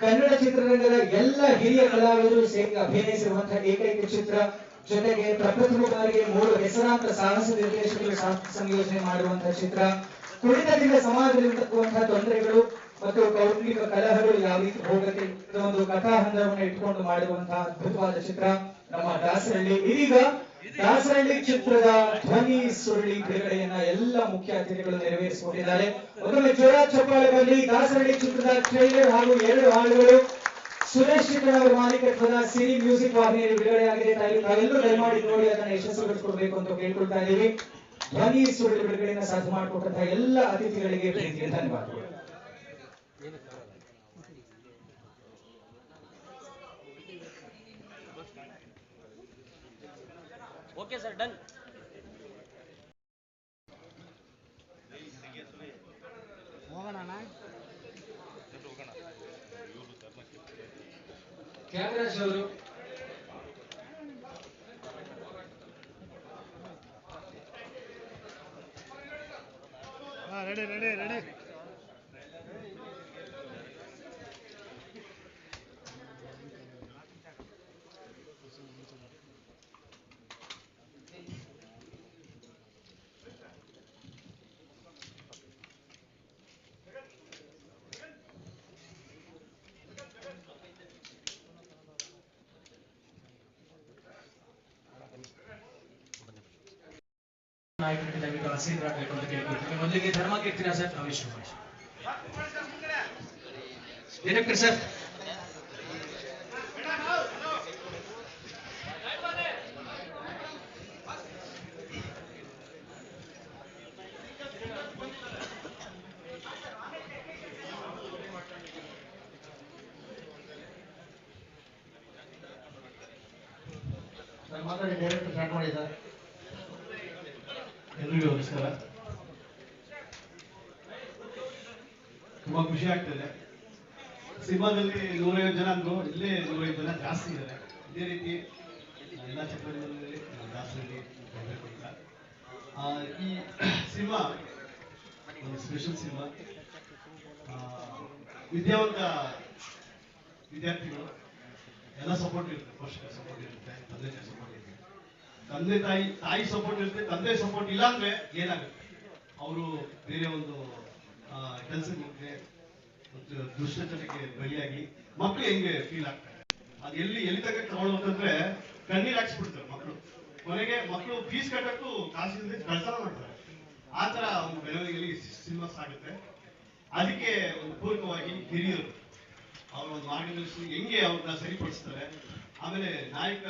ಕನ್ನಡ ಚಿತ್ರರಂಗದ ಎಲ್ಲ ಹಿರಿಯ ಕಲಾವಿದರು ಸೇರಿ ಅಭಿನಯಿಸಿರುವಂತಹ ಏಕೈಕ ಚಿತ್ರ. ಜೊತೆಗೆ ಪ್ರಪ್ರಥಮ ಬಾರಿಗೆ 3 ಹೆಸರಾಂತ ಸಾಹಸ ನಿರ್ದೇಶಕರು ಸಂಯೋಜನೆ ಮಾಡುವಂತಹ ಚಿತ್ರ. ಕುಡಿತದಿಂದ ಸಮಾಜದಲ್ಲಿ ಉಂಟಾಗುವಂತಹ ತೊಂದರೆಗಳು ಮತ್ತು ಕೌಟುಂಬಿಕ ಕಲಹಗಳು ಯಾವ ರೀತಿ ಹೋಗುತ್ತೆ ಒಂದು ಕಥಾ ಹಂದರವನ್ನು ಇಟ್ಕೊಂಡು ಮಾಡಿರುವಂತಹ ಅದ್ಭುತವಾದ ಚಿತ್ರ ನಮ್ಮ ದಾಸರಳ್ಳಿ. ಇದೀಗ ದಾಸರಳ್ಳಿ ಚಿತ್ರದ ಧ್ವನಿ ಸುರುಳಿ ಬಿಡುಗಡೆಯನ್ನ ಎಲ್ಲ ಮುಖ್ಯ ಅತಿಥಿಗಳು ನೆರವೇರಿಸಿಕೊಂಡಿದ್ದಾರೆ. ಒಮ್ಮೆ ಜೋರ ಚಪ್ಪಾಳೆ ಬರಲಿ. ದಾಸರಳ್ಳಿ ಚಿತ್ರದ ಟ್ರೈಲರ್ ಹಾಗೂ 2 ಹಾಡುಗಳು ಸುರೇಶ್ ಚಿತ್ರಣ ಅವರ ಮಾಲೀಕತ್ವದ ಸಿರಿ ಮ್ಯೂಸಿಕ್ ವಾಹಿನಿಯಲ್ಲಿ ಬಿಡುಗಡೆಯಾಗಿದೆ. ತಾವೆಲ್ಲರೂ ದಯಮಾಡಿ ನೋಡಿ ಅದನ್ನ ಯಶಸ್ವಿಗೊಳಿಸಿಕೊಡ್ಬೇಕು ಅಂತ ಕೇಳ್ಕೊಳ್ತಾ ಇದ್ದೀವಿ. ಧ್ವನಿ ಸುರುಳಿ ಬಿಡುಗಡೆಯನ್ನು ಸಾಧ್ಯ ಮಾಡಿಕೊಟ್ಟಂತಹ ಎಲ್ಲ ಅತಿಥಿಗಳಿಗೆ ಪ್ರೀತಿಯ ಧನ್ಯವಾದಗಳು. Okay sir, done. ತ್ಯಾಗರಾಜ್ ಅವರು ರೆಡಿ. ನಾಯಕರಿಗೆ ದಯವಿಟ್ಟು ಆಸೀನರಾಗಬೇಕು ಅಂತ ಕೇಳ್ಕೊಳ್ತೀನಿ. ಮೊದಲಿಗೆ ಧರ್ಮ ಕೀರ್ತಿನ ಸರ್ ರಮೇಶ್ ಡೈರೆಕ್ಟರ್ ಸರ್. ಮಾತಾಡಿ ಡೈರೆಕ್ಟರ್ ಸ್ಟಾರ್ಟ್ ಮಾಡಿ ಸರ್. ಎಲ್ರಿಗೂ ನಮಸ್ಕಾರ. ತುಂಬಾ ಖುಷಿ ಆಗ್ತದೆ. ಸಿನಿಮಾದಲ್ಲಿ 150 ಜನ ಅಂದ್ರು, ಇಲ್ಲೇ 105 ಜನ ಜಾಸ್ತಿ ಇದ್ದಾರೆ. ಇದೇ ರೀತಿ ಎಲ್ಲ ಚಟುವಟಿಕೆಗಳಲ್ಲಿ ದಾಸರಳ್ಳಿ ಬರಬೇಕು ಅಂತ. ಈ ಸಿನಿಮಾ ಒಂದು ಸ್ಪೆಷಲ್ ಸಿನಿಮಾ. ವಿದ್ಯಾವಂತ ವಿದ್ಯಾರ್ಥಿಗಳು ಎಲ್ಲ ಸಪೋರ್ಟ್ ಇರುತ್ತೆ. ಪೋಷಕರ ಸಪೋರ್ಟ್ ಇರುತ್ತೆ, ತಂದೆ ಸಪೋರ್ಟ್ ಇರುತ್ತೆ, ತಂದೆ ತಾಯಿ ಸಪೋರ್ಟ್ ಇರುತ್ತೆ. ತಂದೆ ಸಪೋರ್ಟ್ ಇಲ್ಲ ಅಂದ್ರೆ ಏನಾಗುತ್ತೆ? ಅವರು ಬೇರೆ ಒಂದು ಕೆಲಸಕ್ಕೆ ಹೋಗುತ್ತೆ, ದುಷ್ಟಚಟಕ್ಕೆ ಬಲಿಯಾಗಿ ಮಕ್ಕಳು ಹೆಂಗೆ ಫೀಲ್ ಆಗ್ತಾರೆ, ಅದು ಎಲ್ಲಿ ತನಕ ತಗೊಂಡು ಹೋಗ್ತಂದ್ರೆ ಕಣ್ಣೀರು ಹಾಕ್ಸ್ಬಿಡ್ತಾರೆ ಮಕ್ಕಳು. ಕೊನೆಗೆ ಮಕ್ಕಳು ಫೀಸ್ ಕಟ್ಟಕ್ಕೂ ಕಾಸಿಲ್ಲದೆ ಕಳ್ತನ ಮಾಡ್ತಾರೆ. ಆ ತರ ಒಂದು ಬೆಳವಣಿಗೆಯಲ್ಲಿ ಸಿನಿಮಾ ಸಾಗುತ್ತೆ. ಅದಕ್ಕೆ ಒಂದು ಪೂರಕವಾಗಿ ಹಿರಿಯರು ಅವರ ಒಂದು ಮಾರ್ಗದರ್ಶನ ಹೆಂಗೆ ಅವ್ರನ್ನ ಸರಿಪಡಿಸ್ತಾರೆ, ಆಮೇಲೆ ನಾಯಕ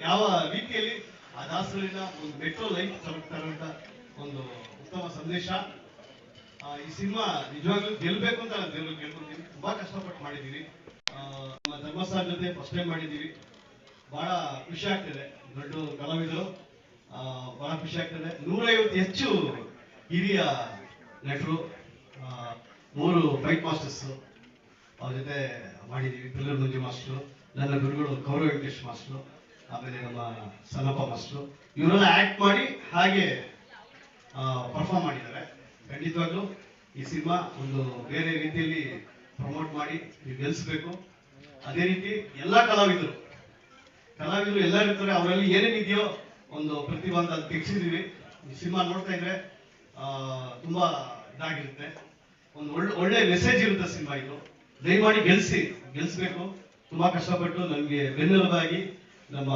ಯಾವ ರೀತಿಯಲ್ಲಿ ಆ ದಾಸರಳ್ಳಿನ ಒಂದು ಮೆಟ್ರೋ ಲೈಫ್ ತಲುಪ್ತಾರೆ ಅಂತ ಒಂದು ಉತ್ತಮ ಸಂದೇಶ. ಈ ಸಿನಿಮಾ ನಿಜವಾಗ್ಲೂ ಗೆಲ್ಬೇಕು ಅಂತ ನಾನು ದೇವ್ರಲ್ಲಿ ಕೇಳ್ಕೊತೀನಿ. ತುಂಬಾ ಕಷ್ಟಪಟ್ಟು ಮಾಡಿದೀವಿ. ನಮ್ಮ ಧರ್ಮಸ್ಥಳ ಜೊತೆ ಫಸ್ಟ್ ಟೈಮ್ ಮಾಡಿದೀವಿ. ಬಹಳ ಖುಷಿ ಆಗ್ತದೆ. ದೊಡ್ಡ ಕಲಾವಿದರು, ಬಹಳ ಖುಷಿ ಆಗ್ತದೆ. 150 ಹೆಚ್ಚು ಹಿರಿಯ ನಟರು, 3 ಫೈಟ್ ಮಾಸ್ಟರ್ಸ್ ಅವ್ರ ಜೊತೆ ಮಾಡಿದೀವಿ. ಪಿಲ್ಲರ್ ಮಂಜು ಮಾಸ್ಟರು, ನನ್ನ ಗುರುಗಳು ಕೌರವ ವೆಂಕಟೇಶ್ ಮಾಸ್ಟರು, ಆಮೇಲೆ ನಮ್ಮ ಸನ್ನಪ್ಪ ಮಾಸ್ಟರು, ಇವರೆಲ್ಲ ಆಕ್ಟ್ ಮಾಡಿ ಹಾಗೆ ಪರ್ಫಾರ್ಮ್ ಮಾಡಿದ್ದಾರೆ. ಖಂಡಿತವಾಗ್ಲೂ ಈ ಸಿನಿಮಾ ಒಂದು ಬೇರೆ ರೀತಿಯಲ್ಲಿ ಪ್ರಮೋಟ್ ಮಾಡಿ ನೀವು ಗೆಲ್ಲಿಸ್ಬೇಕು. ಅದೇ ರೀತಿ ಎಲ್ಲ ಕಲಾವಿದರು ಎಲ್ಲರೂ ಇರ್ತಾರೆ. ಅವರಲ್ಲಿ ಏನೇನಿದೆಯೋ ಒಂದು ಪ್ರತಿಭಾ ಅಂತ ತೆಗೆಸಿದೀವಿ. ಈ ಸಿನಿಮಾ ನೋಡ್ತಾ ಇದ್ರೆ ತುಂಬಾ ಇದಾಗಿರುತ್ತೆ. ಒಂದು ಒಳ್ಳೆ ಮೆಸೇಜ್ ಇರುತ್ತೆ ಸಿನಿಮಾ ಇದು. ದಯಮಾಡಿ ಗೆಲ್ಲಿಸ್ಬೇಕು. ತುಂಬಾ ಕಷ್ಟಪಟ್ಟು ನಮಗೆ ಬೆನ್ನೆಲುಬಾಗಿ ನಮ್ಮ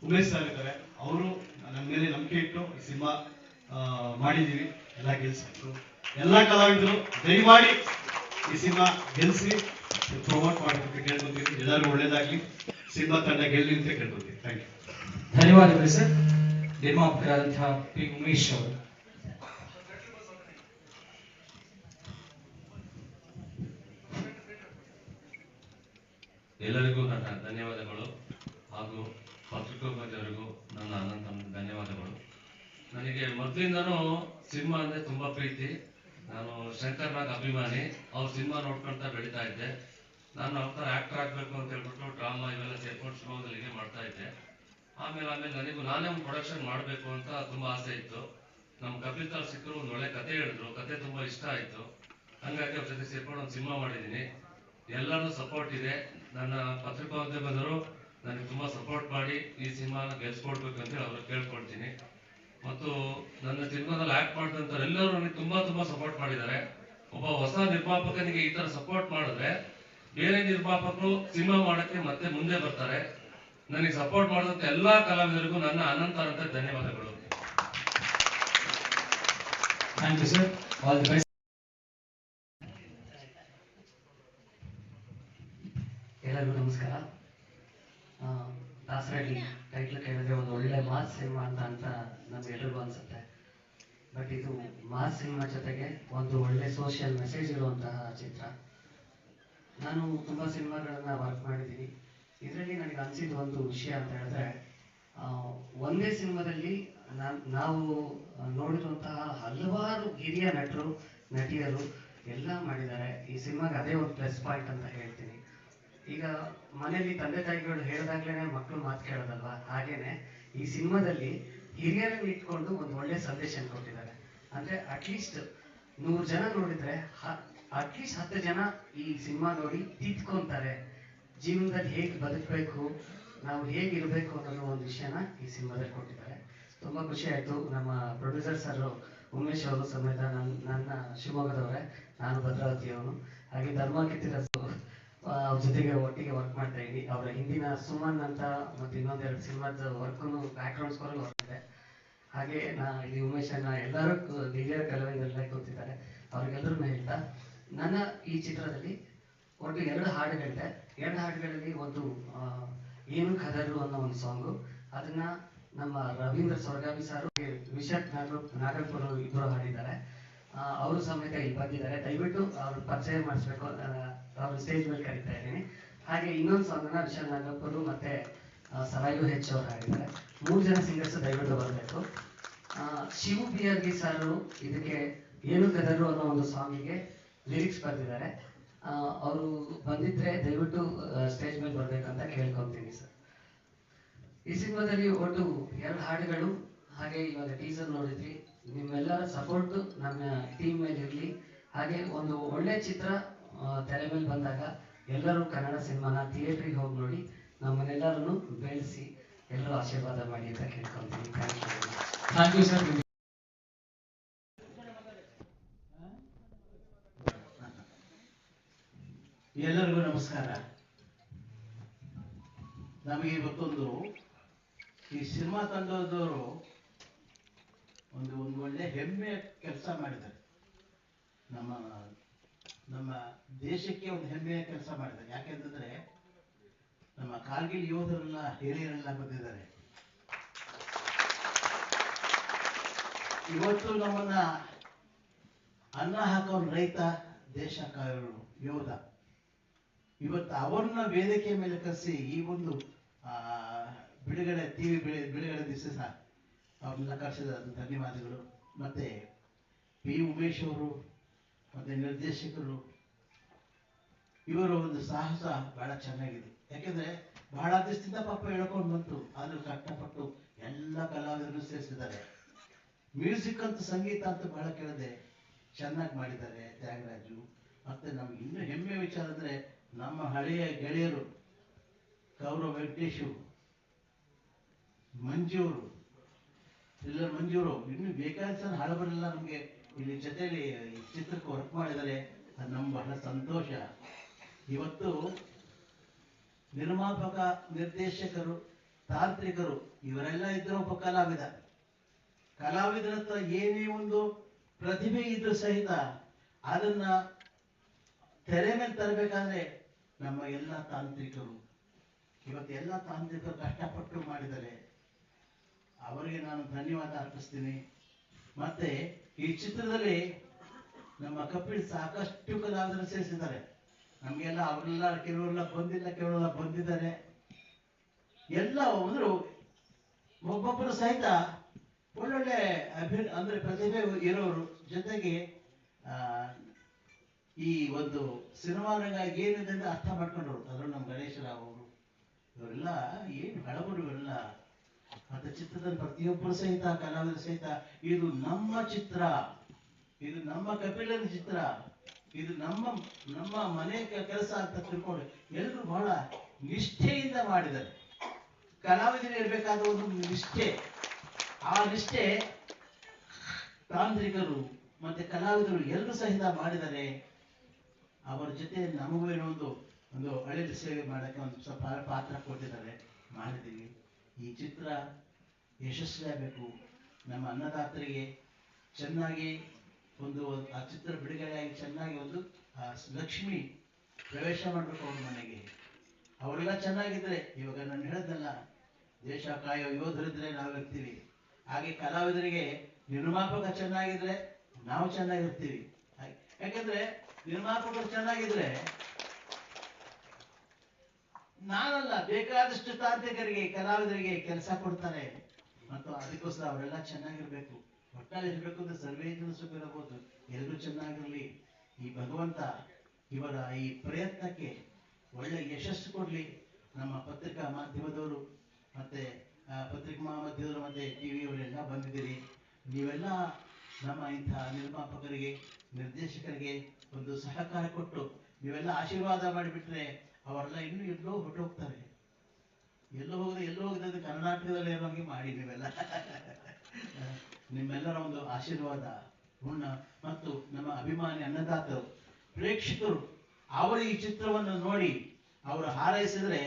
ಉಮೇಶ್ ಸರ್ ಇದ್ದಾರೆ. ಅವರು ನಮ್ಮ ಮೇಲೆ ನಂಬಿಕೆ ಇಟ್ಟು ಈ ಸಿನಿಮಾ ಮಾಡಿದೀವಿ. ಎಲ್ಲ ಗೆಲ್ಲಿಸ್ಬೇಕು. ಎಲ್ಲ ಕಲಾವಿದರು ದಯಮಾಡಿ ಈ ಸಿನಿಮಾ ಗೆಲ್ಲಿಸಿ ಪ್ರಮೋಟ್ ಮಾಡಬೇಕು ಕೇಳ್ಕೊತೀವಿ. ಎಲ್ಲರೂ ಒಳ್ಳೇದಾಗ್ಲಿ, ಸಿನಿಮಾ ತಂಡ ಗೆಲ್ಲಿ ಅಂತ ಕೇಳ್ಕೊತೀವಿ. Thank you. ಧನ್ಯವಾದಗಳು ಸರ್. ನಿರ್ಮಾಪಕರಾದಂತಹ ಪಿ ಉಮೇಶ್ ಅವರು. ಎಲ್ಲರಿಗೂ ನನ್ನ ಧನ್ಯವಾದಗಳು ಹಾಗೂ ಪತ್ರಿಕೋದ್ಯಮರಿಗೂ ನನ್ನ ಅನಂತ ಧನ್ಯವಾದಗಳು. ನನಗೆ ಮೊದಲಿಂದನೂ ಸಿನಿಮಾ ಅಂದರೆ ತುಂಬ ಪ್ರೀತಿ. ನಾನು ಶಂಕರ್ನಾಗ್ ಅಭಿಮಾನಿ. ಅವ್ರ ಸಿನಿಮಾ ನೋಡ್ಕೊಳ್ತಾ ಬೆಳೀತಾ ಇದ್ದೆ. ನಾನು ಅವ್ರ ಥರ ಆ್ಯಕ್ಟರ್ ಆಗಬೇಕು ಅಂತ ಹೇಳ್ಬಿಟ್ಟು ಡ್ರಾಮಾ ಇವೆಲ್ಲ ಸೇರ್ಕೊಂಡು ಶಿವಮೊಗ್ಗದಲ್ಲಿ ಹೀಗೆ ಮಾಡ್ತಾ ಇದ್ದೆ. ಆಮೇಲೆ ನಾನೇ ಒಂದು ಪ್ರೊಡಕ್ಷನ್ ಮಾಡಬೇಕು ಅಂತ ತುಂಬ ಆಸೆ ಇತ್ತು. ನಮ್ಮ ಕಪಿಲ್ ತಾವ್ ಸಿಕ್ಕರು, ಒಂದು ಒಳ್ಳೆ ಕತೆ ಹೇಳಿದ್ರು, ಕತೆ ತುಂಬಾ ಇಷ್ಟ ಆಯ್ತು. ಹಂಗಾಗಿ ಅವ್ರ ಜೊತೆ ಸೇರ್ಕೊಂಡು ಒಂದು ಸಿನಿಮಾ ಮಾಡಿದ್ದೀನಿ. ಎಲ್ಲರೂ ಸಪೋರ್ಟ್ ಇದೆ. ನನ್ನ ಪತ್ರಿಕೋದ್ಯಮದವರು ನನಗೆ ತುಂಬಾ ಸಪೋರ್ಟ್ ಮಾಡಿ ಈ ಸಿನಿಮಾನ ಗೆಲ್ಸ್ಕೊಡ್ಬೇಕಂತ ಅವ್ರಿಗೆ ಕೇಳ್ಕೊಳ್ತೀನಿ. ಮತ್ತು ನನ್ನ ಸಿನಿಮಾದಲ್ಲಿ ಆಕ್ಟ್ ಮಾಡಿದಂಥವ್ರು ಎಲ್ಲರೂ ನನಗೆ ತುಂಬಾ ಸಪೋರ್ಟ್ ಮಾಡಿದ್ದಾರೆ. ಒಬ್ಬ ಹೊಸ ನಿರ್ಮಾಪಕನಿಗೆ ಈ ತರ ಸಪೋರ್ಟ್ ಮಾಡಿದ್ರೆ ಬೇರೆ ನಿರ್ಮಾಪಕರು ಸಿನಿಮಾ ಮಾಡಕ್ಕೆ ಮತ್ತೆ ಮುಂದೆ ಬರ್ತಾರೆ. ನನಗೆ ಸಪೋರ್ಟ್ ಮಾಡಿದಂತ ಎಲ್ಲಾ ಕಲಾವಿದರಿಗೂ ನನ್ನ ಅನಂತ ಧನ್ಯವಾದಗಳು. Thank you sir, all the best. ಎಲ್ಲರಿಗೂ ನಮಸ್ಕಾರ. ದಾಸರಳ್ಳಿ ಟೈಟ್ಲ್ ಕೇಳಿದ್ರೆ ಒಂದು ಒಳ್ಳೆ ಮಾಸ್ ಸಿನಿಮಾ ಅಂತ ನಮ್ಗೆಲ್ರಿಗೂ ಅನ್ಸುತ್ತೆ. ಬಟ್ ಇದು ಮಾಸ್ ಸಿನಿಮಾ ಜೊತೆಗೆ ಒಂದು ಒಳ್ಳೆ ಸೋಷಿಯಲ್ ಮೆಸೇಜ್ ಇರುವಂತಹ ಚಿತ್ರ. ನಾನು ತುಂಬ ಸಿನಿಮಾಗಳನ್ನ ವರ್ಕ್ ಮಾಡಿದ್ದೀನಿ. ಇದರಲ್ಲಿ ನನಗೆ ಅನಿಸಿದ ಒಂದು ವಿಷಯ ಅಂತ ಹೇಳಿದ್ರೆ, ಒಂದೇ ಸಿನಿಮಾದಲ್ಲಿ ನಾವು ನೋಡಿರುವಂತಹ ಹಲವಾರು ಹಿರಿಯ ನಟರು ನಟಿಯರು ಎಲ್ಲ ಮಾಡಿದ್ದಾರೆ. ಈ ಸಿನಿಮಾಗೆ ಅದೇ ಒಂದು ಪ್ಲಸ್ ಪಾಯಿಂಟ್ ಅಂತ ಹೇಳ್ತೀನಿ. ಈಗ ಮನೆಯಲ್ಲಿ ತಂದೆ ತಾಯಿಗಳು ಹೇಳಿದಾಗ್ಲೇನೆ ಮಕ್ಕಳು ಮಾತು ಕೇಳೋದಲ್ವಾ, ಹಾಗೇನೆ ಈ ಸಿನಿಮಾದಲ್ಲಿ ಹಿರಿಯರನ್ನ ಇಟ್ಕೊಂಡು ಒಂದು ಒಳ್ಳೆ ಸಂದೇಶ ಕೊಟ್ಟಿದ್ದಾರೆ. ಅಂದ್ರೆ ಅಟ್ಲೀಸ್ಟ್ 100 ಜನ ನೋಡಿದ್ರೆ ಅಟ್ಲೀಸ್ಟ್ 10 ಜನ ಈ ಸಿನಿಮಾ ನೋಡಿ ತಿದ್ಕೊಂತಾರೆ. ಜೀವನದಲ್ಲಿ ಹೇಗೆ ಬದುಕಬೇಕು, ನಾವು ಹೇಗಿರ್ಬೇಕು ಅನ್ನೋ ಒಂದು ವಿಷಯನ ಈ ಸಿನಿಮಾದಲ್ಲಿ ಕೊಟ್ಟಿದ್ದಾರೆ. ತುಂಬಾ ಖುಷಿ ಆಯ್ತು. ನಮ್ಮ ಪ್ರೊಡ್ಯೂಸರ್ ಸರ್ ಉಮೇಶ್ ಅವರು ಸಮೇತ ನನ್ನ ಶಿವಮೊಗ್ಗದವರೇ, ನಾನು ಭದ್ರಾವತಿಯವನು. ಹಾಗೆ ಧರ್ಮ ಕಿತ್ತಿರಸು ಅವ್ರ ಜೊತೆಗೆ ಒಟ್ಟಿಗೆ ವರ್ಕ್ ಮಾಡ್ತಾ ಇದ್ದೀನಿ. ಅವರ ಹಿಂದಿನ ಸುಮನ್ ಅಂತ ಮತ್ತೆ ಇನ್ನೊಂದೆರಡು ಸಿನಿಮಾದ ವರ್ಕ್ ಬ್ಯಾಕ್ಗ್ರೌಂಡ್ ಸ್ಕೋರ್ ವರ್ಕ್ ಇದೆ. ಹಾಗೆ ಇಲ್ಲಿ ಉಮೇಶ್ ಅನ್ನ ಎಲ್ಲರೂ ಹಿರಿಯ ಕಲಾವಿದರೆಲ್ಲ ಕೂತಿದ್ದಾರೆ, ಅವ್ರಿಗೆಲ್ಲರೂ ಹೇಳ್ತಾ, ನನ್ನ ಈ ಚಿತ್ರದಲ್ಲಿ ಒಟ್ಟು 2 ಹಾಡುಗಳಿದೆ. 2 ಹಾಡುಗಳಲ್ಲಿ ಒಂದು ಏನು ಕದರು ಅನ್ನೋ ಒಂದು ಸಾಂಗು, ಅದನ್ನ ನಮ್ಮ ರವೀಂದ್ರ ಸ್ವರ್ಗಾವಿ ಸಾರು ವಿಶಾಖ್ ನಾಗಪುರ ಇಬ್ಬರು ಹಾಡಿದ್ದಾರೆ. ಅವರು ಸಮೇತ ಇಲ್ಲಿ ಬಂದಿದ್ದಾರೆ. ದಯವಿಟ್ಟು ಅವ್ರು ಪರಿಚಯ ಮಾಡಿಸ್ಬೇಕು, ಅವ್ರು ಸ್ಟೇಜ್ ಮೇಲೆ ಕರೀತಾ ಇದ್ದೀನಿ. ಹಾಗೆ ಇನ್ನೊಂದು ಸಾಂಗ್ನ ವಿಶಾಖ್ ನಾಗಪುರ ಮತ್ತೆ ಸರಾಯು ಹೆಚ್ ಅವರು ಹಾಡಿದ್ದಾರೆ. 3 ಜನ ಸಿಂಗರ್ಸ್ ದಯವಿಟ್ಟು ಬರಬೇಕು. ಶಿವು BRG ಸರ್ ಇದಕ್ಕೆ ಏನು ಕದರು ಅನ್ನೋ ಒಂದು ಸಾಂಗಿಗೆ ಲಿರಿಕ್ಸ್ ಬರೆದಿದ್ದಾರೆ. ಅವರು ಬಂದಿದ್ರೆ ದಯವಿಟ್ಟು ಸ್ಟೇಜ್ ಮೇಲೆ ಬರ್ಬೇಕಂತ ಕೇಳ್ಕೊಂತೀನಿ ಸರ್. ಈ ಸಿನಿಮಾದಲ್ಲಿ ಒಟ್ಟು 2 ಹಾಡುಗಳು, ಹಾಗೆ ಇವಾಗ ಟೀಸರ್ ನೋಡಿದ್ರಿ. ನಿಮ್ಮೆಲ್ಲರ ಸಪೋರ್ಟ್ ನಮ್ಮ ಟೀಮ್ ಮೇಲೆ ಇರಲಿ. ಹಾಗೆ ಒಂದು ಒಳ್ಳೆ ಚಿತ್ರ ತೆರೆ ಮೇಲೆ ಬಂದಾಗ ಎಲ್ಲರೂ ಕನ್ನಡ ಸಿನಿಮಾನ ಥಿಯೇಟ್ರಿಗೆ ಹೋಗಿ ನೋಡಿ ನಮ್ಮನ್ನೆಲ್ಲರನ್ನು ಬೆಳೆಸಿ ಎಲ್ಲರೂ ಆಶೀರ್ವಾದ ಮಾಡಿ ಅಂತ ಕೇಳ್ಕೊಂತೀನಿ. Thank you sir. ಎಲ್ಲರಿಗೂ ನಮಸ್ಕಾರ. ನಮಗೆ ಇವತ್ತೊಂದು ಈ ಸಿನಿಮಾ ತಂಡದವರು ಒಂದು ಒಳ್ಳೆ ಹೆಮ್ಮೆಯ ಕೆಲಸ ಮಾಡಿದ್ದಾರೆ. ನಮ್ಮ ದೇಶಕ್ಕೆ ಒಂದು ಹೆಮ್ಮೆಯ ಕೆಲಸ ಮಾಡಿದ್ದಾರೆ. ಯಾಕೆಂತಂದ್ರೆ ನಮ್ಮ ಕಾರ್ಗಿಲ್ ಯೋಧರೆಲ್ಲ ಹಿರಿಯರೆಲ್ಲ ಬಂದಿದ್ದಾರೆ. ಇವತ್ತು ನಮ್ಮನ್ನ ಅನ್ನ ಹಾಕೋನ್ ರೈತ, ದೇಶ ಕಾಯೋರು ಯೋಧ. ಇವತ್ತು ಅವ್ರನ್ನ ವೇದಿಕೆ ಮೇಲೆ ಕರೆಸಿ ಈ ಒಂದು ಬಿಡುಗಡೆ ಟಿವಿ ಬಿಡುಗಡೆ ದಿವಸ ಅವ್ರನ್ನೆಲ್ಲ ಕರೆಸಿದ ಧನ್ಯವಾದಗಳು. ಮತ್ತೆ ಪಿ ಉಮೇಶ್ ಅವರು ಮತ್ತೆ ನಿರ್ದೇಶಕರು, ಇವರ ಒಂದು ಸಾಹಸ ಬಹಳ ಚೆನ್ನಾಗಿದೆ. ಯಾಕೆಂದ್ರೆ ಬಹಳ ದಿವಸದಿಂದ ಪಾಪ ಹೇಳ್ಕೊಂಡು ಬಂತು, ಆದ್ರೂ ಕಷ್ಟಪಟ್ಟು ಎಲ್ಲ ಕಲಾವಿದರನ್ನು ಸೇರಿಸಿದ್ದಾರೆ. ಮ್ಯೂಸಿಕ್ ಅಂತ ಸಂಗೀತ ಅಂತ ಬಹಳ ಕೇಳಿದೆ, ಚೆನ್ನಾಗಿ ಮಾಡಿದ್ದಾರೆ ತ್ಯಾಗರಾಜು. ಮತ್ತೆ ನಮ್ಗೆ ಇನ್ನೂ ಹೆಮ್ಮೆ ವಿಚಾರ ಅಂದ್ರೆ ನಮ್ಮ ಹಳೆಯ ಗೆಳೆಯರು ಗೌರವ್ ವೆಂಕಟೇಶು, ಮಂಜೂರು, ಎಲ್ಲರೂ ಮಂಜೂರು, ಇನ್ನು ಬೇಕಾದ ಹಳಬರೆಲ್ಲ ನಮ್ಗೆ ಇಲ್ಲಿ ಜೊತೆಯಲ್ಲಿ ಚಿತ್ರಕ್ಕೆ ವರ್ಕ್ ಮಾಡಿದ್ದಾರೆ. ಅದು ನಮ್ಗೆ ಬಹಳ ಸಂತೋಷ. ಇವತ್ತು ನಿರ್ಮಾಪಕ, ನಿರ್ದೇಶಕರು, ತಾಂತ್ರಿಕರು ಇವರೆಲ್ಲ ಇದ್ರು ಒಬ್ಬ ಕಲಾವಿದರ ಹತ್ರ ಏನೇ ಒಂದು ಪ್ರತಿಭೆ ಇದ್ರೂ ಸಹಿತ ಅದನ್ನ ತೆರೆ ಮೇಲೆ ತರಬೇಕಾದ್ರೆ ನಮ್ಮ ಎಲ್ಲ ತಾಂತ್ರಿಕರು, ಇವತ್ತು ಎಲ್ಲ ತಾಂತ್ರಿಕರು ಕಷ್ಟಪಟ್ಟು ಮಾಡಿದ್ದಾರೆ. ಅವರಿಗೆ ನಾನು ಧನ್ಯವಾದ ಅರ್ಪಿಸ್ತೀನಿ. ಮತ್ತೆ ಈ ಚಿತ್ರದಲ್ಲಿ ನಮ್ಮ ಕಪಿಲ್ ಸಾಕಷ್ಟು ಕಲಾವಿದರು ಸೇರಿಸಿದ್ದಾರೆ. ನಮ್ಗೆಲ್ಲ ಅವರೆಲ್ಲ ಕೆಲವರೆಲ್ಲ ಬಂದಿಲ್ಲ, ಕೆಲವರೆಲ್ಲ ಬಂದಿದ್ದಾರೆ. ಎಲ್ಲ ಒಂದು ಒಬ್ಬೊಬ್ಬರು ಸಹಿತ ಒಳ್ಳೊಳ್ಳೆ ಅಂದ್ರೆ ಪ್ರತಿಭೆ ಇರೋರು. ಜೊತೆಗೆ ಈ ಒಂದು ಸಿನಿಮಾ ರಂಗ ಏನಿದೆ ಅರ್ಥ ಮಾಡ್ಕೊಂಡ್ರು. ಅದ್ರಲ್ಲಿ ನಮ್ಮ ಗಣೇಶ ರಾವ್ ಅವರು ಇವರೆಲ್ಲ ಏನು ಹಳಬರು, ಇವರೆಲ್ಲ ಮತ್ತು ಚಿತ್ರದ ಪ್ರತಿಯೊಬ್ಬರು ಸಹಿತ ಕಲಾವಿದರು ಸಹಿತ ಇದು ನಮ್ಮ ಚಿತ್ರ, ಇದು ನಮ್ಮ ಕಪಿಲನ ಚಿತ್ರ, ಇದು ನಮ್ಮ ನಮ್ಮ ಮನೆ ಕೆಲಸ ಅಂತ ತಿಳ್ಕೊಂಡು ಎಲ್ಲರೂ ಬಹಳ ನಿಷ್ಠೆಯಿಂದ ಮಾಡಿದ್ದಾರೆ. ಕಲಾವಿದರು ಇರಬೇಕಾದ ಒಂದು ನಿಷ್ಠೆ, ಆ ನಿಷ್ಠೆ ತಾಂತ್ರಿಕರು ಮತ್ತೆ ಕಲಾವಿದರು ಎಲ್ಲರೂ ಸಹಿತ ಮಾಡಿದ್ದಾರೆ. ಅವರ ಜೊತೆ ನಮಗೂ ಏನೋ ಒಂದು ಅಳಿಲು ಸೇವೆ ಮಾಡಕ್ಕೆ ಒಂದು ಸ್ವಲ್ಪ ಪಾತ್ರ ಕೊಟ್ಟಿದ್ದಾರೆ, ಮಾಡಿದ್ದೀವಿ. ಈ ಚಿತ್ರ ಯಶಸ್ವಿಯಾಗಬೇಕು, ನಮ್ಮ ಅನ್ನದಾತರಿಗೆ ಚೆನ್ನಾಗಿ ಆ ಚಿತ್ರ ಬಿಡುಗಡೆಯಾಗಿ ಚೆನ್ನಾಗಿ ಲಕ್ಷ್ಮಿ ಪ್ರವೇಶ ಮಾಡಬೇಕು ಅವ್ರ ಮನೆಗೆ. ಅವರೆಲ್ಲ ಚೆನ್ನಾಗಿದ್ರೆ, ಇವಾಗ ನಾನು ಹೇಳೋದಲ್ಲ, ದೇಶ ಕಾಯೋ ಯೋಧರಿದ್ರೆ ನಾವಿರ್ತೀವಿ. ಹಾಗೆ ಕಲಾವಿದರಿಗೆ ನಿರ್ಮಾಪಕ ಚೆನ್ನಾಗಿದ್ರೆ ನಾವು ಚೆನ್ನಾಗಿರ್ತೀವಿ. ಯಾಕಂದ್ರೆ ನಿರ್ಮಾಪಕರು ಚೆನ್ನಾಗಿದ್ರೆ ನಾನಲ್ಲ, ಬೇಕಾದಷ್ಟು ತಾಂತ್ರಿಕರಿಗೆ ಕಲಾವಿದರಿಗೆ ಕೆಲಸ ಕೊಡ್ತಾರೆ. ಮತ್ತು ಅದಕ್ಕೋಸ್ಕರ ಅವರೆಲ್ಲ ಚೆನ್ನಾಗಿರ್ಬೇಕು. ಒಟ್ಟಾಗಿ ಇರ್ಬೇಕು ಅಂದ್ರೆ ಸರ್ವೇ ಜನ ಸುಖಿರಬಹುದು, ಎಲ್ಲರೂ ಚೆನ್ನಾಗಿರ್ಲಿ. ಈ ಭಗವಂತ ಇವರ ಈ ಪ್ರಯತ್ನಕ್ಕೆ ಒಳ್ಳೆ ಯಶಸ್ಸು ಕೊಡ್ಲಿ. ನಮ್ಮ ಪತ್ರಿಕಾ ಮಾಧ್ಯಮದವರು ಮತ್ತೆ ಪತ್ರಿಕಾ ಮಾಧ್ಯಮದವರು ಮತ್ತೆ ಟಿವಿಯವರೆಲ್ಲ ಬಂದಿದ್ದೀರಿ. ನೀವೆಲ್ಲ ನಮ್ಮ ಇಂಥ ನಿರ್ಮಾಪಕರಿಗೆ, ನಿರ್ದೇಶಕರಿಗೆ ಒಂದು ಸಹಕಾರ ಕೊಟ್ಟು ನೀವೆಲ್ಲ ಆಶೀರ್ವಾದ ಮಾಡಿಬಿಟ್ರೆ ಅವರೆಲ್ಲ ಇನ್ನೂ ಎಲ್ಲೋ ಹೊರಟೋಗ್ತಾರೆ. ಎಲ್ಲೋ ಹೋಗದೆ ಕರ್ನಾಟಕದಲ್ಲಿ ಇರೋಂಗೆ ಮಾಡಿ ನೀವೆಲ್ಲ. ನಿಮ್ಮೆಲ್ಲರ ಒಂದು ಆಶೀರ್ವಾದ ಮತ್ತು ನಮ್ಮ ಅಭಿಮಾನಿ ಅನ್ನದಾತರು, ಪ್ರೇಕ್ಷಕರು ಅವರು ಈ ಚಿತ್ರವನ್ನು ನೋಡಿ ಅವರು ಹಾರೈಸಿದ್ರೆ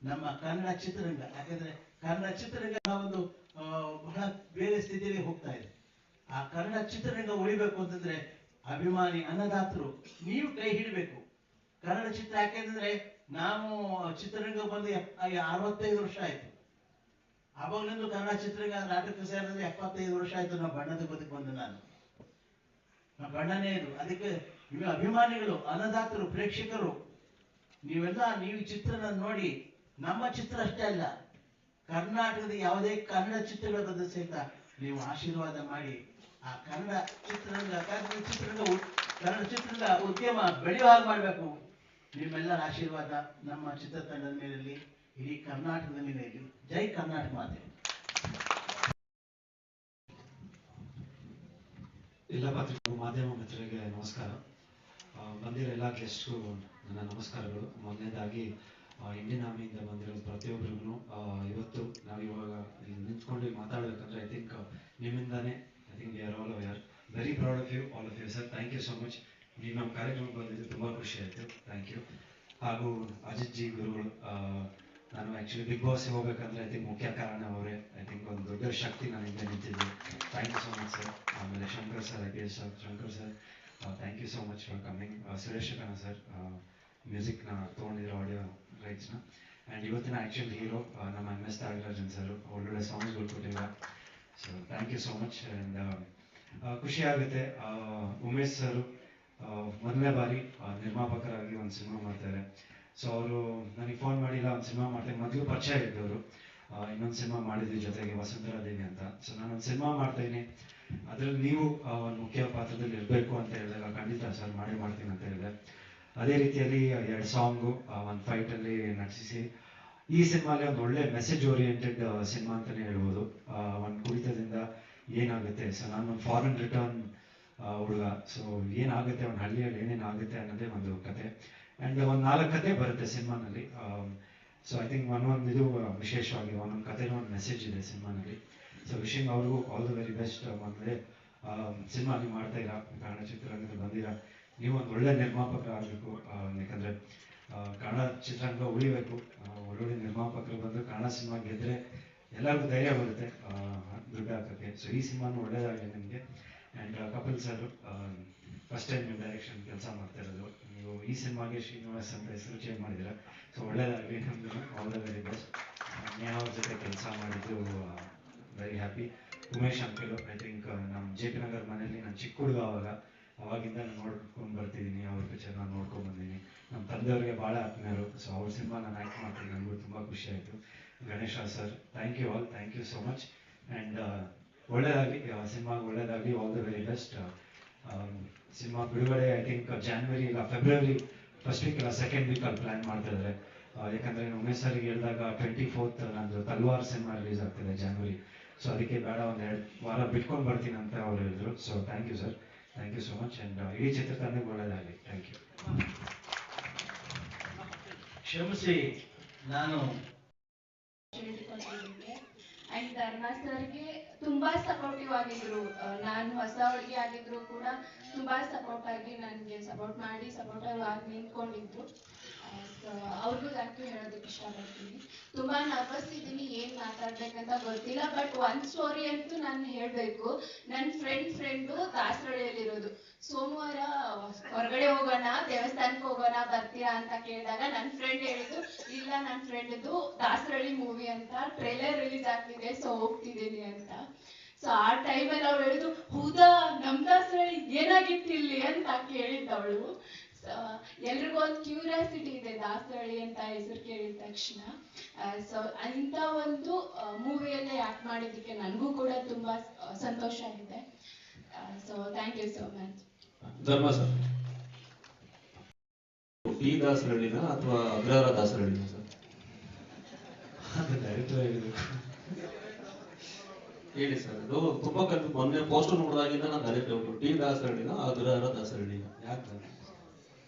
ನಮ್ಮ ಕನ್ನಡ ಚಿತ್ರರಂಗ, ಯಾಕಂದ್ರೆ ಕನ್ನಡ ಚಿತ್ರರಂಗ ಒಂದು ಬಹಳ ಬೇರೆ ಸ್ಥಿತಿಯಲ್ಲಿ ಹೋಗ್ತಾ ಇದೆ. ಆ ಕನ್ನಡ ಚಿತ್ರರಂಗ ಉಳಿಬೇಕು ಅಂತಂದ್ರೆ ಅಭಿಮಾನಿ ಅನ್ನದಾತರು ನೀವು ಕೈ ಹಿಡಬೇಕು. ಕನ್ನಡ ಚಿತ್ರ ಯಾಕೆಂದ್ರೆ ನಾವು ಚಿತ್ರರಂಗ ಬಂದು 65 ವರ್ಷ ಆಯ್ತು. ಅವಾಗಲಿಂದ ಕನ್ನಡ ಚಿತ್ರರಂಗ ನಾಟಕ ಸೇರಿದ್ರೆ 75 ವರ್ಷ ಆಯ್ತು. ನಾವು ಬಣ್ಣದ ಬದುಕು ಬಂದು ನಾನು ಬಣ್ಣನೇ ಇದು. ಅದಕ್ಕೆ ನೀವು ಅಭಿಮಾನಿಗಳು, ಅನ್ನದಾತರು, ಪ್ರೇಕ್ಷಕರು ನೀವೆಲ್ಲ ನೀವು ಚಿತ್ರನ ನೋಡಿ, ನಮ್ಮ ಚಿತ್ರ ಅಷ್ಟೇ ಅಲ್ಲ, ಕರ್ನಾಟಕದ ಯಾವುದೇ ಕನ್ನಡ ಚಿತ್ರಗಳ ಬಂದ ಸಹಿತ ನೀವು ಆಶೀರ್ವಾದ ಮಾಡಿ ಆ ಕನ್ನಡ ಚಿತ್ರರಂಗ ಉದ್ಯಮ ಬೆಳೆಯುವ ಹಾಗೆ ಮಾಡಬೇಕು. ನಿಮ್ಮೆಲ್ಲರ ಆಶೀರ್ವಾದ ನಮ್ಮ ಚಿತ್ರತಂಡದ ಮೇಲಿರಲಿ, ಇಡೀ ಕರ್ನಾಟಕದ ಮೇಲೆ ಇರಲಿ. ಜೈ ಕರ್ನಾಟಕ ಮಾತೆ. ಎಲ್ಲ ಪತ್ರಿಕಾ ಮಾಧ್ಯಮ ಮಿತ್ರರಿಗೆ ನಮಸ್ಕಾರ. ಬಂದಿರೋ ಎಲ್ಲ ಗೆಸ್ಟ್ಗೂ ನನ್ನ ನಮಸ್ಕಾರಗಳು. ಮೊದಲನೇದಾಗಿ ಇಂಡಿಯನ್ ಆರ್ಮಿಯಿಂದ ಬಂದಿರೋ ಪ್ರತಿಯೊಬ್ಬರಿಗೂ ಇವತ್ತು ನಾವು ಇವಾಗ ಇಲ್ಲಿ ನಿಂತ್ಕೊಂಡು ಮಾತಾಡಬೇಕಂದ್ರೆ ಐ ಥಿಂಕ್ ನಿಮ್ಮಿಂದಾನೇ. I think we are all very proud of you, all of you sir. Thank you so much. ನೀವು ನಮ್ಮ ಕಾರ್ಯಕ್ರಮಕ್ಕೆ ಬಂದಿದ್ದು ತುಂಬ ಖುಷಿ ಆಯಿತು. Thank you. ಹಾಗೂ ಅಜಿತ್ ಜಿ ಗುರುಗಳು, ನಾನು ಆ್ಯಕ್ಚುಲಿ ಬಿಗ್ ಬಾಸ್ ಹೋಗ್ಬೇಕಂದ್ರೆ ಐ ಥಿಂಕ್ ಮುಖ್ಯ ಕಾರಣ ಅವರೇ. ಐ ಥಿಂಕ್ ಒಂದು ದೊಡ್ಡ ಶಕ್ತಿ ನಾನು ಹಿಂದೆ ನಿಂತಿದ್ದೆ. Thank you so much sir. ಆಮೇಲೆ Shankar sir, IPS sir, Shankar sir, thank you so much for coming. Suresh Khanna sir, ಮ್ಯೂಸಿಕ್ನ ತೊಗೊಂಡಿರೋ ಆಡಿಯೋ ರೈಟ್ಸ್ನ. ಆ್ಯಂಡ್ ಇವತ್ತಿನ ಆ್ಯಕ್ಚುಲ್ ಹೀರೋ ನಮ್ಮ MS ತ್ಯಾಗರಾಜನ್ ಸರ್, ಒಳ್ಳೊಳ್ಳೆ ಸಾಂಗ್ಸ್ಗಳು ಕೊಟ್ಟಿದ್ದಾರೆ. So thank you so much. And ಖುಷಿ ಆಗುತ್ತೆ. ಉಮೇಶ್ ಸರ್ ಮೊದಲನೇ ಬಾರಿ ನಿರ್ಮಾಪಕರಾಗಿ ಒಂದು ಸಿನಿಮಾ ಮಾಡ್ತಾರೆ. ಸೊ ಅವರು ನನಗೆ ಫೋನ್ ಮಾಡಿಲ್ಲ, ಒಂದು ಸಿನಿಮಾ ಮಾಡ್ತೀನಿ. ಮೊದಲು ಪರಿಚಯ ಇದ್ದವರು, ಇನ್ನೊಂದು ಸಿನಿಮಾ ಮಾಡಿದ್ವಿ ಜೊತೆಗೆ, ವಸುಂಧರಾ ದೇವಿ ಅಂತ. ಸೊ ನಾನೊಂದು ಸಿನಿಮಾ ಮಾಡ್ತಾಯಿದ್ದೀನಿ, ಅದರಲ್ಲಿ ನೀವು ಒಂದು ಮುಖ್ಯ ಪಾತ್ರದಲ್ಲಿ ಇರಬೇಕು ಅಂತ ಹೇಳಿದಾಗ ಖಂಡಿತ ಸರ್ ಮಾಡ್ತೀನಿ ಅಂತ ಹೇಳಿದೆ. ಅದೇ ರೀತಿಯಲ್ಲಿ 2 ಸಾಂಗು, ಒಂದು ಫೈಟಲ್ಲಿ ನಟಿಸಿ ಈ ಸಿನಿಮಾಲಿ ಒಂದು ಒಳ್ಳೆ ಮೆಸೇಜ್ ಓರಿಯೆಂಟೆಡ್ ಸಿನಿಮಾ ಅಂತಲೇ ಹೇಳ್ಬೋದು. ಒಂದು ಕುಡಿತದಿಂದ ಏನಾಗುತ್ತೆ, ಸೊ ನಾನು ಫಾರಿನ್ ರಿಟರ್ನ್ ಹುಡುಗ, ಸೊ ಏನಾಗುತ್ತೆ ಒಂದು ಹಳ್ಳಿಯಲ್ಲಿ ಏನೇನಾಗುತ್ತೆ ಅನ್ನೋದೇ ಒಂದು ಕತೆ. ಆ್ಯಂಡ್ ಒಂದು 4 ಕತೆ ಬರುತ್ತೆ ಸಿನಿಮಾನಲ್ಲಿ. ಸೊ ಐ ಥಿಂಕ್ ಒಂದೊಂದು ಇದು ವಿಶೇಷವಾಗಿ ಒಂದೊಂದು ಕಥೆನೂ ಒಂದು ಮೆಸೇಜ್ ಇದೆ ಸಿನಿಮಾನಲ್ಲಿ. ಸೊ ವಿಶಿಂಗ್ ಅವ್ರಿಗೂ ಆಲ್ ದ ವೆರಿ ಬೆಸ್ಟ್. ಮೊದಲೇ ಸಿನಿಮಾ ನೀವು ಮಾಡ್ತಾ ಇರ, ಕನ್ನಡ ಚಿತ್ರರಂಗದಲ್ಲಿ ಬಂದಿರ, ನೀವು ಒಂದು ಒಳ್ಳೆ ನಿರ್ಮಾಪಕರಾಗಬೇಕು. ಯಾಕಂದರೆ ಕನ್ನಡ ಚಿತ್ರರಂಗ ಉಳಿಬೇಕು. ಒಳ್ಳೊಳ್ಳೆ ನಿರ್ಮಾಪಕರು ಬಂದು ಕನ್ನಡ ಸಿನಿಮಾ ಗೆದ್ದರೆ ಎಲ್ಲರಿಗೂ ಧೈರ್ಯ ಬರುತ್ತೆ ದುಡ್ಡು ಹಾಕೋಕ್ಕೆ. ಸೊ ಈ ಸಿನಿಮಾನು ಒಳ್ಳೆಯದಾಗಲಿ ನಿಮಗೆ. And Kapil sir, first time ನೀವು ಡೈರೆಕ್ಷನ್ ಕೆಲಸ ಮಾಡ್ತಾ ಇರೋದು. ನೀವು ಈ ಸಿನಿಮಾಗೆ ಶ್ರೀನಿವಾಸ್ ಅಂತ ಹೆಸರು ಚೇಂಜ್ ಮಾಡಿದ್ದೀರಾ. ಸೊ ಒಳ್ಳೆಯದಾಗಲಿ ನಮ್ಮದು, all the very best. Neha ಅವ್ರ ಜೊತೆ ಕೆಲಸ ಮಾಡಿದ್ದು very happy. Umesh uncle, I think ನಮ್ಮ JP ನಗರ್ ಮನೆಯಲ್ಲಿ ನಾನು ಚಿಕ್ಕ ಹುಡುಗ ಅವಾಗಿಂದ ನಾನು ನೋಡ್ಕೊಂಡು ಬರ್ತಿದ್ದೀನಿ. ಅವ್ರ ಪಿಕ್ಚರ್ ನಾನು ನೋಡ್ಕೊಂಡು ಬಂದೀನಿ. ನಮ್ಮ ತಂದೆಯವ್ರಿಗೆ ಭಾಳ ಆತ್ಮೀಯರು. ಸೊ ಅವ್ರ ಸಿನಿಮಾ ನಾನು ಆ್ಯಕ್ಟ್ ಮಾಡ್ತೀನಿ, ನನಗೂ ತುಂಬ ಖುಷಿ ಆಯಿತು. Ganesh sir, thank you all, thank you so much. And ಒಳ್ಳೆಯದಾಗಲಿ, ಸಿನಿಮಾಗೆ ಒಳ್ಳೆಯದಾಗಲಿ, all the very best. Cinema ಬಿಡುಗಡೆ ಐ ಥಿಂಕ್ ಜಾನ್ವರಿ ಇಲ್ಲ ಫೆಬ್ರವರಿ ಫಸ್ಟ್ ವೀಕ್ ಇಲ್ಲ ಸೆಕೆಂಡ್ ವೀಕಲ್ಲಿ ಪ್ಲ್ಯಾನ್ ಮಾಡ್ತಾ ಇದ್ದಾರೆ. ಯಾಕಂದರೆ ಉಮೇಶ್ ಸರ್ಗೆ ಹೇಳಿದಾಗ 24th ನಂದು ತಲ್ವಾರ್ ಸಿನಿಮಾ ರಿಲೀಸ್ ಆಗ್ತಿದೆ ಜನವರಿ. ಸೊ ಅದಕ್ಕೆ ಬೇಡ ಒಂದು 2 ವಾರ ಬಿಟ್ಕೊಂಡು ಬರ್ತೀನಿ ಅಂತ ಅವ್ರು ಹೇಳಿದ್ರು. So thank you sir, thank you so much. And ಇಡೀ ಚಿತ್ರತಂಡಕ್ಕೆ ಒಳ್ಳೆಯದಾಗಲಿ. Thank you. ಕ್ಷಮಿಸಿ, ನಾನು ಅಂಡ್ ಧರ್ಮ ಸರ್ಗೆ ತುಂಬಾ ಸಪೋರ್ಟಿವ್ ಆಗಿದ್ರು. ನಾನು ಹೊಸ ಹುಡುಗಿ ಆಗಿದ್ರು ಕೂಡ ತುಂಬಾ ಸಪೋರ್ಟ್ ಆಗಿ ನನಗೆ ಸಪೋರ್ಟ್ ಮಾಡಿ ಸಪೋರ್ಟಿವ್ ಆಗಿ ನಿಂತ್ಕೊಂಡಿದ್ರು. ಅವ್ರಿಗೂ ಥ್ಯಾಂಕ್ ಯು ಹೇಳೋದಕ್ಕೆ ಇಷ್ಟಪಡ್ತೀನಿ. ತುಂಬಾ ನರ್ವಸ್ ಇದ್ದೀನಿ, ಏನ್ ಮಾತಾಡ್ಬೇಕಂತ ಗೊತ್ತಿಲ್ಲ. ಬಟ್ ಒಂದ್ ಸ್ಟೋರಿ ಅಂತೂ ನಾನು ಹೇಳ್ಬೇಕು. ನನ್ನ ಫ್ರೆಂಡು ದಾಸರಳ್ಳಿಯಲ್ಲಿರೋದು. ಸೋಮವಾರ ಹೊರಗಡೆ ಹೋಗೋಣ, ದೇವಸ್ಥಾನಕ್ಕೆ ಹೋಗೋಣ, ಬರ್ತೀರಾ ಅಂತ ಕೇಳಿದಾಗ ನನ್ನ ಫ್ರೆಂಡ್ ಹೇಳಿದ್ದು, ಇಲ್ಲ ನನ್ನ ಫ್ರೆಂಡ್ದು ದಾಸರಳ್ಳಿ ಮೂವಿ ಅಂತ ಟ್ರೇಲರ್ ರಿಲೀಸ್ ಆಗ್ತಿದೆ, ಸೊ ಹೋಗ್ತಿದ್ದೀನಿ ಅಂತ. ಸೊ ಆ ಟೈಮಲ್ಲಿ ಅವಳು ಹೇಳಿದ್ರು, ಹೌದಾ ನಮ್ ದಾಸರಳ್ಳಿ ಏನಾಗಿತ್ತು ಇಲ್ಲಿ ಅಂತ ಕೇಳಿದ್ದವಳು. ಎಲ್ರಿಗೂ ಒಂದು ಕ್ಯೂರಿಯಾಸಿಟಿ ಇದೆ ದಾಸರಳ್ಳಿ ಅಂತ ಹೆಸರು ಕೇಳಿದ ತಕ್ಷಣ. ಸೊ ಇಂಥ ಒಂದು ಮೂವಿಯಲ್ಲೇ ಆಕ್ಟ್ ಮಾಡಿದ್ದಕ್ಕೆ ನನಗೂ ಕೂಡ ತುಂಬಾ ಸಂತೋಷ ಆಗಿದೆ. So thank you so much. Dharma sir, T ದಾಸರಳ್ಳಿನ ಅಥವಾ ಅಗ್ರಹಾರ ದಾಸರಳ್ಳಿನ ಸರ್? ಅದು ಡೈರೆಕ್ಟರ್ ಹೇಳಿದ್ರು. ಹೇಳಿ ಸರ್, ಅದು ತುಂಬಾ ಮೊನ್ನೆ ಪೋಸ್ಟರ್ ನೋಡಿದಾಗಿಂದ ನಾನು ಅದೇ ಡೌಟ್, ಟಿ ದಾಸರಳ್ಳಿನ ಅಗ್ರಹಾರ ದಾಸರಳ್ಳಿನ? ಯಾಕೆ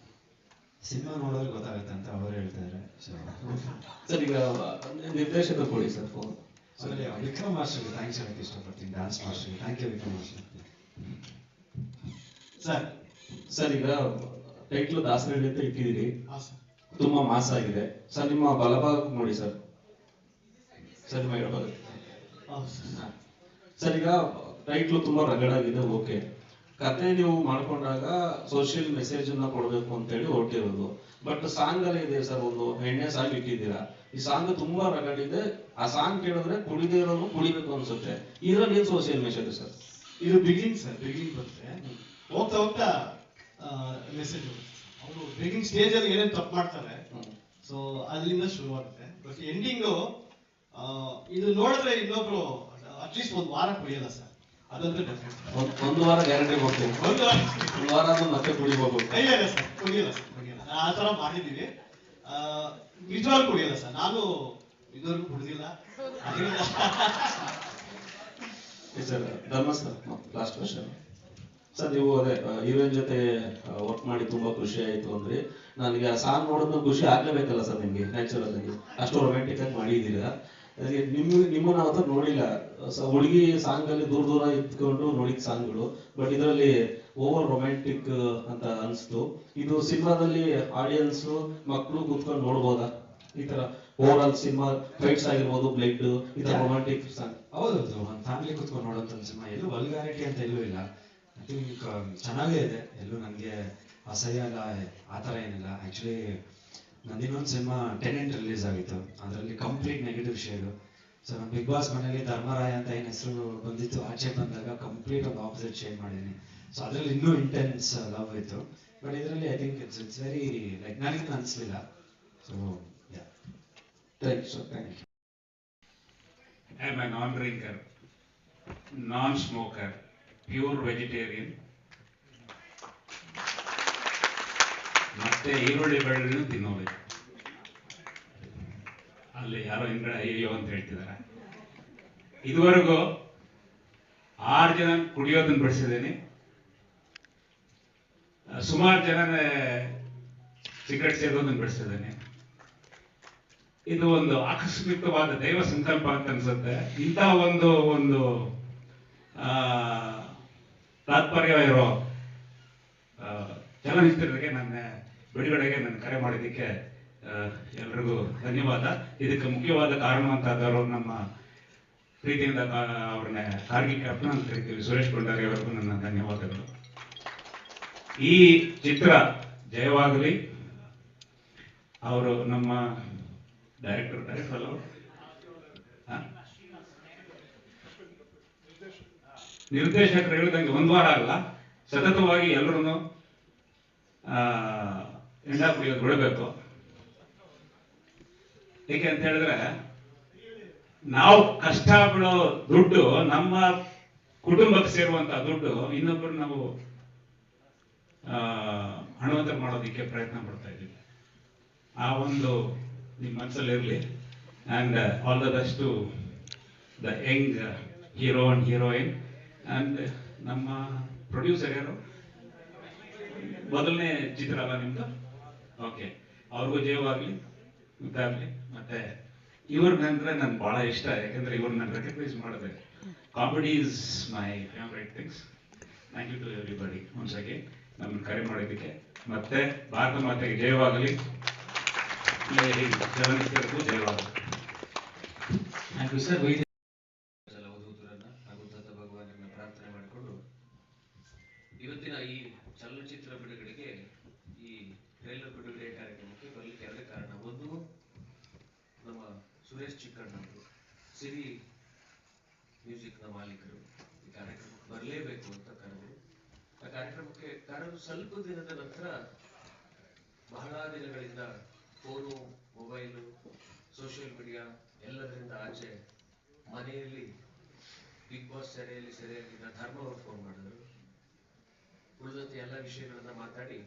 ಸಿನಿಮಾ ನೋಡೋದ್ರೆ ಗೊತ್ತಾಗುತ್ತೆ ಅಂತ ಅವರು ಹೇಳ್ತಾರೆ. ಸರ್ ಈಗ ನಿರ್ದೇಶಕ ಕೊಡಿ ಸರ್ ಫೋನ್. ಸರಿ, ವಿಕ್ರಮ್ ಮಾಸ್ಟರ್ಗೆ ಥ್ಯಾಂಕ್ಸ್ ಹೇಳಕ್ಕೆ ಇಷ್ಟಪಡ್ತೀನಿ, ಡ್ಯಾನ್ಸ್ ಮಾಸ್ಟರ್ಗೆ. Thank you Vikram master. Sir ಈಗ ಟೈಟ್ಲು ದಾಸರಳ್ಳಿ ಅಂತ ಇಟ್ಟಿದ್ದೀರಿ, ತುಂಬಾ ಮಾಸ್ ಆಗಿದೆ ಸರ್. ನಿಮ್ಮ ಬಲಭಾಗ ನೋಡಿ ಸರ್, ಸರ್ ನಿಮ್ಮ ಎಡಭಾಗ. ಸರ್ ಈಗ ಟೈಟ್ಲು ತುಂಬಾ ರಗಡಾಗಿದೆ, ಓಕೆ. ಕತೆ ನೀವು ಮಾಡ್ಕೊಂಡಾಗ ಸೋಷಿಯಲ್ ಮೆಸೇಜ್ ಅನ್ನ ಕೊಡ್ಬೇಕು ಅಂತ ಹೇಳಿ ಹೊರಟಿರೋದು. ಬಟ್ ಸಾಂಗ್ ಅಲ್ಲೇ ಇದೆ ಸರ್, ಒಂದು ಎಣ್ಣೆ ಸಾಂಗ್ ಇಟ್ಟಿದ್ದೀರಾ. ಈ ಸಾಂಗ್ ತುಂಬಾ ರಗಡಿದೆ. ಆ ಸಾಂಗ್ ಕೇಳಿದ್ರೆ ಕುಡಿದೇ ಇರೋನು ಕುಡಿಬೇಕು ಅನ್ಸುತ್ತೆ. ಇದ್ರಲ್ಲಿ ಏನ್ ಸೋಷಿಯಲ್ ಮೆಸೇಜ್ ಸರ್? ಇದು ಬಿಗಿನಿಂಗ್ ಸರ್, ಬಿಗಿನಿಂಗ್ ಬರುತ್ತೆ. ಹೋಗ್ತಾ ಹೋಗ್ತಾ ಮೆಸೇಜ್ ಅವರು ಬಿಗಿನಿಂಗ್ ಸ್ಟೇಜ್ ಅಲ್ಲಿ ಏನೇನು ತಪ್ಪು ಮಾಡ್ತಾರೆ, ಸೊ ಅಲ್ಲಿಂದ ಶುರುವಾಗುತ್ತೆ. ಬಟ್ ಎಂಡಿಂಗು ಇದು ನೋಡಿದ್ರೆ ಇನ್ನೊಬ್ರು ಅಟ್ಲೀಸ್ಟ್ ಒಂದು ವಾರ ಕುಡಿಯಲ್ಲ ಸರ್, ಅದಂತೂ ಡೆಫಿನೆಟ್. ಒಂದು ವಾರ ಗ್ಯಾರಂಟಿ ಕೊಡ್ತೀನಿ. ಒಂದು ವಾರ ಮತ್ತೆ ಕುಡಿಬೇಕು? ಇಲ್ಲ ಸರ್, ಕುಡಿಯಲ್ಲ ಸರ್, ಕುಡಿಯಲ್ಲ. ಆ ತರ ಮಾಡಿದೀವಿ. ನಿಜವಾಗ್ಲೂ ಕುಡಿಯಲ್ಲ ಸರ್, ನಾನು ಇದುವರೆಗೂ ಕುಡಿದಿಲ್ಲ. ಸರ್ ಧರ್ಮ ಸರ್, ಲಾಸ್ಟ್ ಕ್ವಶನ್ ಸರ್. ನೀವು ಅದೇ ಹೀರೋಯಿನ್ ಜೊತೆ ವರ್ಕ್ ಮಾಡಿ ತುಂಬಾ ಖುಷಿ ಆಯ್ತು ಅಂದ್ರೆ, ನನಗೆ ಆ ಸಾಂಗ್ ನೋಡೋದು ಖುಷಿ ಆಗ್ಲೇಬೇಕಲ್ಲ ಸರ್ ನಿಮ್ಗೆ, ನ್ಯಾಚುರಲ್ ಆಗಿ ಅಷ್ಟು ರೊಮ್ಯಾಂಟಿಕ್ ಆಗಿ ಮಾಡಿದ್ದೀರಾ. ನಿಮ್ಮನ್ನ ಅವತ್ತು ನೋಡಿಲ್ಲ. ಹುಡುಗಿ ಸಾಂಗ್ ಅಲ್ಲಿ ದೂರ ದೂರ ಇದ್ಕೊಂಡು ನೋಡಿದ ಸಾಂಗ್ಗಳು, ಬಟ್ ಇದರಲ್ಲಿ ಓವರ್ ರೊಮ್ಯಾಂಟಿಕ್ ಅಂತ ಅನ್ಸ್ತು. ಇದು ಸಿನಿಮಾದಲ್ಲಿ ಆಡಿಯನ್ಸ್ ಮಕ್ಕಳು ಕೂತ್ಕೊಂಡು ನೋಡ್ಬೋದಾ? ಈ ತರ ಓವರ್ ಆಲ್ ಸಿನಿಮಾ ಫೈಟ್ಸ್ ಆಗಿರ್ಬೋದು, ಬ್ಲಡ್, ಈ ತರ ರೊಮ್ಯಾಂಟಿಕ್ ಸಾಂಗ್. ಹೌದೌದು, ಒಂದು ಫ್ಯಾಮಿಲಿ ಕೂತ್ಕೊಂಡು ನೋಡೋಂಥ ಸಿನಿಮಾ. ಎಲ್ಲೂ ವಲ್ಗಾರಿಟಿ ಅಂತ ಎಲ್ಲೂ ಇಲ್ಲ. ಐ ಥಿಂಕ್ ಚೆನ್ನಾಗೇ ಇದೆ. ಎಲ್ಲೂ ನನಗೆ ಅಸಹ್ಯ ಅಲ್ಲ, ಆ ಥರ ಏನಿಲ್ಲ. ಆ್ಯಕ್ಚುಲಿ ನಂದು ಇನ್ನೊಂದು ಸಿನಿಮಾ ಟೆನೆಂಟ್ ರಿಲೀಸ್ ಆಗಿತ್ತು, ಅದರಲ್ಲಿ ಕಂಪ್ಲೀಟ್ ನೆಗೆಟಿವ್ ಶೇಡು. ಸೊ ನಮ್ಮ ಬಿಗ್ ಬಾಸ್ ಮನೇಲಿ ಧರ್ಮರಾಯ ಅಂತ ಏನು ಹೆಸರು ಬಂದಿತ್ತು, ಆಚೆ ಬಂದಾಗ ಕಂಪ್ಲೀಟ್ ಒಂದು ಆಪೋಸಿಟ್ ಶೇಡ್ ಮಾಡಿದ್ದೀನಿ. ಸೊ ಅದರಲ್ಲಿ ಇನ್ನೂ ಇಂಟೆನ್ಸ್ ಲವ್ ಇತ್ತು. ಬಟ್ ಇದರಲ್ಲಿ I think it's very like ನನಗೆ ಅನಿಸ್ಲಿಲ್ಲ. So yeah, thank you sir, thank you. I am a non-drinker, non-smoker, pure vegetarian. ಮತ್ತೆ ಈರುಳ್ಳಿ ಬೆಳ್ಳುಳ್ಳಿ ತಿನ್ನೋದು. ಅಲ್ಲಿ ಯಾರೋ ಹಿಂದ್ಗಡೆ ಅಯ್ಯೋ ಅಂತ ಹೇಳ್ತಿದ್ದಾರೆ. ಇದುವರೆಗೂ 6 ಜನ ಕುಡಿಯೋದನ್ನ ಬಿಡಿಸಿದ್ದೀನಿ. ಸುಮಾರು ಜನ ಸಿಗರೆಟ್ ಸೇದೋದನ್ನ ಬಿಡಿಸಿದ್ದೀನಿ. ಇದು ಒಂದು ಆಕಸ್ಮಿಕವಾದ ದೈವ ಸಂಕಲ್ಪ ಅಂತ ಅನ್ಸುತ್ತೆ. ಇಂಥ ಒಂದು ತಾತ್ಪರ್ಯ ಇರೋ ಚಲನಚಿತ್ರಕ್ಕೆ ನನ್ನ ಬಿಡುಗಡೆಗೆ ನನ್ನ ಕರೆ ಮಾಡಿದ್ದಕ್ಕೆ ಎಲ್ರಿಗೂ ಧನ್ಯವಾದ. ಇದಕ್ಕೆ ಮುಖ್ಯವಾದ ಕಾರಣ ಅಂತಾದವರು ನಮ್ಮ ಪ್ರೀತಿಯಿಂದ ಅವ್ರನ್ನ ಕಾರ್ಗಿಲ್ ಕ್ಯಾಪ್ಟನ್ ಅಂತ ಕರಿತೀವಿ, ಸುರೇಶ್ ಕೊಂಡಾರಿ ಅವರಿಗೂ ನನ್ನ ಧನ್ಯವಾದಗಳು. ಈ ಚಿತ್ರ ಜಯವಾಗಲಿ. ಅವರು ನಮ್ಮ ಡೈರೆಕ್ಟರ್ ಅಲ್ಲ, ನಿರ್ದೇಶಕರು ಹೇಳಿದಂಗೆ ಒಂದು ವಾರ ಅಲ್ಲ, ಸತತವಾಗಿ ಎಲ್ಲರೂ ಎಂಡ ಕುಡಿಯೋದು ಬಿಡಬೇಕು. ಏಕೆ ಅಂತ ಹೇಳಿದ್ರೆ, ನಾವು ಕಷ್ಟ ಬಿಡೋ ದುಡ್ಡು, ನಮ್ಮ ಕುಟುಂಬಕ್ಕೆ ಸೇರುವಂತಹ ದುಡ್ಡು ಇನ್ನೊಬ್ಬರು ನಾವು ಹಣವಂತರ ಮಾಡೋದಕ್ಕೆ ಪ್ರಯತ್ನ ಪಡ್ತಾ ಇದ್ದೀವಿ. ಆ ಒಂದು ನಿಮ್ಮ ಮನಸ್ಸಲ್ಲಿ ಇರಲಿ. And all the best to the young hero and heroine. And ನಮ್ಮ ಪ್ರೊಡ್ಯೂಸರ್ ಯಾರು, ಮೊದಲನೇ ಚಿತ್ರ ಅಲ್ಲ ನಿಮ್ದು? ಓಕೆ, ಅವ್ರಿಗೂ ಜಯವಾಗಲಿ, ಇದಾಗಲಿ. ಮತ್ತೆ ಇವ್ರನ್ನಂದ್ರೆ ನನ್ಗೆ ಭಾಳ ಇಷ್ಟ, ಯಾಕಂದ್ರೆ ಇವ್ರನ್ನ ನಾನು ರೆಕಗ್ನೈಸ್ ಮಾಡಿದೆ. Comedy is my favourite things. Thank you to everybody once again ನಮ್ಮನ್ನು ಕರೆ ಮಾಡಿದ್ದಕ್ಕೆ. ಮತ್ತೆ ಭಾರತ ಮಾತೆಗೆ ಜಯವಾಗಲಿ, ಚಲನಚಿತ್ರಕ್ಕೂ ಜಯವಾಗಲಿ. Thank you sir. ಅವಧೂತರನ್ನ ಹಾಗೂ ದತ್ತ ಭಗವಾನರನ್ನ ಪ್ರಾರ್ಥನೆ ಮಾಡಿಕೊಂಡು ಇವತ್ತಿನ ಈ ಚಲನಚಿತ್ರ ಬಿಡುಗಡೆಗೆ, ಈ ಟ್ರೈಲರ್ ಬಿಡುಗಡೆ ಕಾರ್ಯಕ್ರಮಕ್ಕೆ ಬರಲಿಕ್ಕೆ ಎರಡೇ ಕಾರಣ. ಒಂದು, ನಮ್ಮ ಸುರೇಶ್ ಚಿಕ್ಕಣ್ಣವರು, ಸಿರಿ ಮ್ಯೂಸಿಕ್ನ ಮಾಲೀಕರು, ಈ ಕಾರ್ಯಕ್ರಮಕ್ಕೆ ಬರಲೇಬೇಕು ಅಂತ ಕರೆದರು. ಆ ಕಾರ್ಯಕ್ರಮಕ್ಕೆ ಕರೆದು ಸ್ವಲ್ಪ ದಿನದ ನಂತರ ಬಹಳ ದಿನಗಳಿಂದ ಫೋನು, ಮೊಬೈಲು, ಸೋಷಿಯಲ್ ಮೀಡಿಯಾ ಎಲ್ಲದರಿಂದ ಆಚೆ ಮನೆಯಲ್ಲಿ ಬಿಗ್ ಬಾಸ್ ಸೆರೆಯಾಗಿದ್ದ ಧರ್ಮ ಅವರು ಫೋನ್ ಮಾಡಿದ್ರು. ಉಳಿದಂತೆ ಎಲ್ಲ ವಿಷಯಗಳನ್ನ ಮಾತಾಡಿ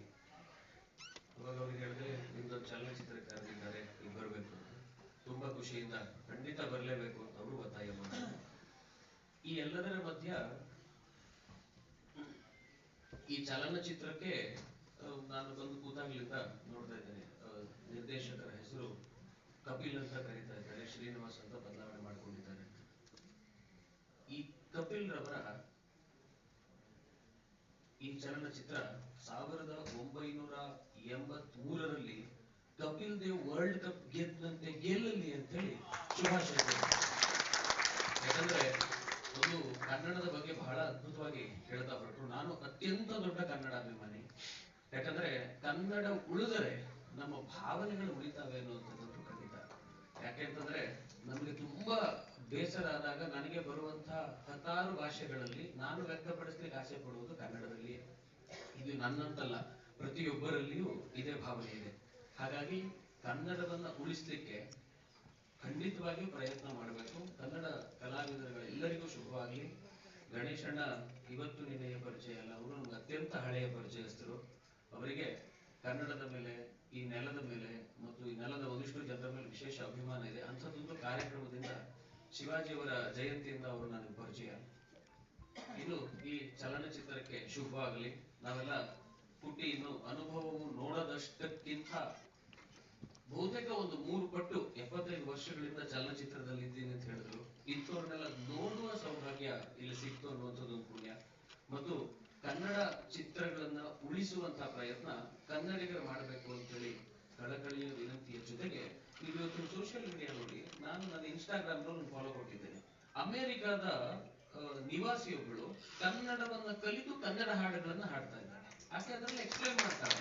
ಅವಾಗ ಅವ್ರಿಗೆ ಹೇಳಿದ್ರೆ, ನಿಮ್ದೊಂದು ಚಲನಚಿತ್ರಕ್ಕೆ ಕರೆದಿದ್ದಾರೆ, ನೀವು ಬರಬೇಕು ಅಂತ. ತುಂಬಾ ಖುಷಿಯಿಂದ ಖಂಡಿತ ಬರಲೇಬೇಕು ಅಂತ ಅವರು ಒತ್ತಾಯ ಮಾಡಿದ್ರು. ಈ ಎಲ್ಲದರ ಮಧ್ಯ ಈ ಚಲನಚಿತ್ರಕ್ಕೆ ನಾನು ಬಂದು ಕೂತಾಗ್ಲಿಂದ ನೋಡ್ತಾ ಇದ್ದೇನೆ, ನಿರ್ದೇಶಕರ ಹೆಸರು ಕಪಿಲ್ ಅಂತ ಕರೀತಾ ಇದ್ದಾರೆ, ಶ್ರೀನಿವಾಸ್ ಅಂತ ಬದಲಾವಣೆ ಮಾಡಿಕೊಂಡಿದ್ದಾರೆ. ಈ ಕಪಿಲ್ ರವರ ಈ ಚಲನಚಿತ್ರ 1983ರಲ್ಲಿ ಕಪಿಲ್ ದೇವ್ ವರ್ಲ್ಡ್ ಕಪ್ ಗೆದ್ದಂತೆ ಗೆಲ್ಲಲಿ ಅಂತೇಳಿ ಶುಭಾಶಯ. ಯಾಕಂದ್ರೆ ಒಂದು ಕನ್ನಡದ ಬಗ್ಗೆ ಬಹಳ ಅದ್ಭುತವಾಗಿ ಹೇಳ್ತಾ ಹೊರಟರು. ನಾನು ಅತ್ಯಂತ ದೊಡ್ಡ ಕನ್ನಡ ಅಭಿಮಾನಿ. ಯಾಕಂದ್ರೆ ಕನ್ನಡ ಉಳಿದರೆ ನಮ್ಮ ಭಾವನೆಗಳು ಉಳಿತಾವೆ ಅನ್ನುವಂಥದ್ದು ಖಂಡಿತ. ಯಾಕೆಂತಂದ್ರೆ ನಮಗೆ ತುಂಬಾ ಬೇಸರ ಆದಾಗ ನನಗೆ ಬರುವಂತಹ 16 ಭಾಷೆಗಳಲ್ಲಿ ನಾನು ವ್ಯಕ್ತಪಡಿಸ್ಲಿಕ್ಕೆ ಆಸೆ ಪಡುವುದು ಕನ್ನಡದಲ್ಲಿ. ಇದು ನನ್ನಂತಲ್ಲ, ಪ್ರತಿಯೊಬ್ಬರಲ್ಲಿಯೂ ಇದೇ ಭಾವನೆ ಇದೆ. ಹಾಗಾಗಿ ಕನ್ನಡವನ್ನ ಉಳಿಸ್ಲಿಕ್ಕೆ ಖಂಡಿತವಾಗಿಯೂ ಪ್ರಯತ್ನ ಮಾಡಬೇಕು. ಕನ್ನಡ ಕಲಾವಿದರುಗಳೆಲ್ಲರಿಗೂ ಶುಭವಾಗಲಿ. ಗಣೇಶಣ್ಣ ಇವತ್ತು ನಿನ್ನೆಯ ಪರಿಚಯ ಅಲ್ಲ, ಅವರು ನಮ್ಗೆ ಅತ್ಯಂತ ಹಳೆಯ ಪರಿಚಯಸ್ಥರು. ಅವರಿಗೆ ಕನ್ನಡದ ಮೇಲೆ, ಈ ನೆಲದ ಮೇಲೆ ಮತ್ತು ಈ ನೆಲದ ಒಂದಿಷ್ಟು ಜನರ ಮೇಲೆ ವಿಶೇಷ ಅಭಿಮಾನ ಇದೆ. ಅಂಥದ್ದೊಂದು ಕಾರ್ಯಕ್ರಮದಿಂದ, ಶಿವಾಜಿಯವರ ಜಯಂತಿಯಿಂದ ಅವರು ನನಗೆ ಪರಿಚಯ. ಇನ್ನು ಈ ಚಲನಚಿತ್ರಕ್ಕೆ ಶುಭವಾಗಲಿ. ನಾವೆಲ್ಲ ಹುಟ್ಟಿ ಇನ್ನು ಅನುಭವವು ನೋಡದಷ್ಟಕ್ಕಿಂತ ಬಹುತೇಕ ಒಂದು 3 ಪಟ್ಟು 75 ವರ್ಷಗಳಿಂದ ಚಲನಚಿತ್ರದಲ್ಲಿ ಇದ್ದೀನಿ ಅಂತ ಹೇಳಿದ್ರು. ಇಂಥವ್ರನ್ನೆಲ್ಲ ನೋಡುವ ಸೌಭಾಗ್ಯ ಇಲ್ಲಿ ಸಿಕ್ತು ಅನ್ನುವಂಥದ್ದು ಒಂದು ಪುಣ್ಯ. ಮತ್ತು ಕನ್ನಡ ಚಿತ್ರಗಳನ್ನ ಉಳಿಸುವಂತಹ ಪ್ರಯತ್ನ ಕನ್ನಡಿಗರು ಮಾಡಬೇಕು ಅಂತೇಳಿ ಕಳಕಳಿಯ ವಿನಂತಿಯ ಜೊತೆಗೆ, ನೀವು ಇವತ್ತು ಸೋಷಿಯಲ್ ಮೀಡಿಯಾ ನೋಡಿ, ನಾನು ನನ್ನ ಇನ್ಸ್ಟಾಗ್ರಾಮ್ ಫಾಲೋ ಕೊಟ್ಟಿದ್ದೇನೆ. ಅಮೆರಿಕದ ನಿವಾಸಿಯೊಬ್ಬಳು ಕನ್ನಡವನ್ನ ಕಲಿತು ಕನ್ನಡ ಹಾಡುಗಳನ್ನ ಹಾಡ್ತಾ ಇದ್ದಾಳೆ. ಆಕೆ ಅದರಲ್ಲಿ ಎಕ್ಸ್ಪ್ಲೇನ್ ಮಾಡ್ತಾಳೆ,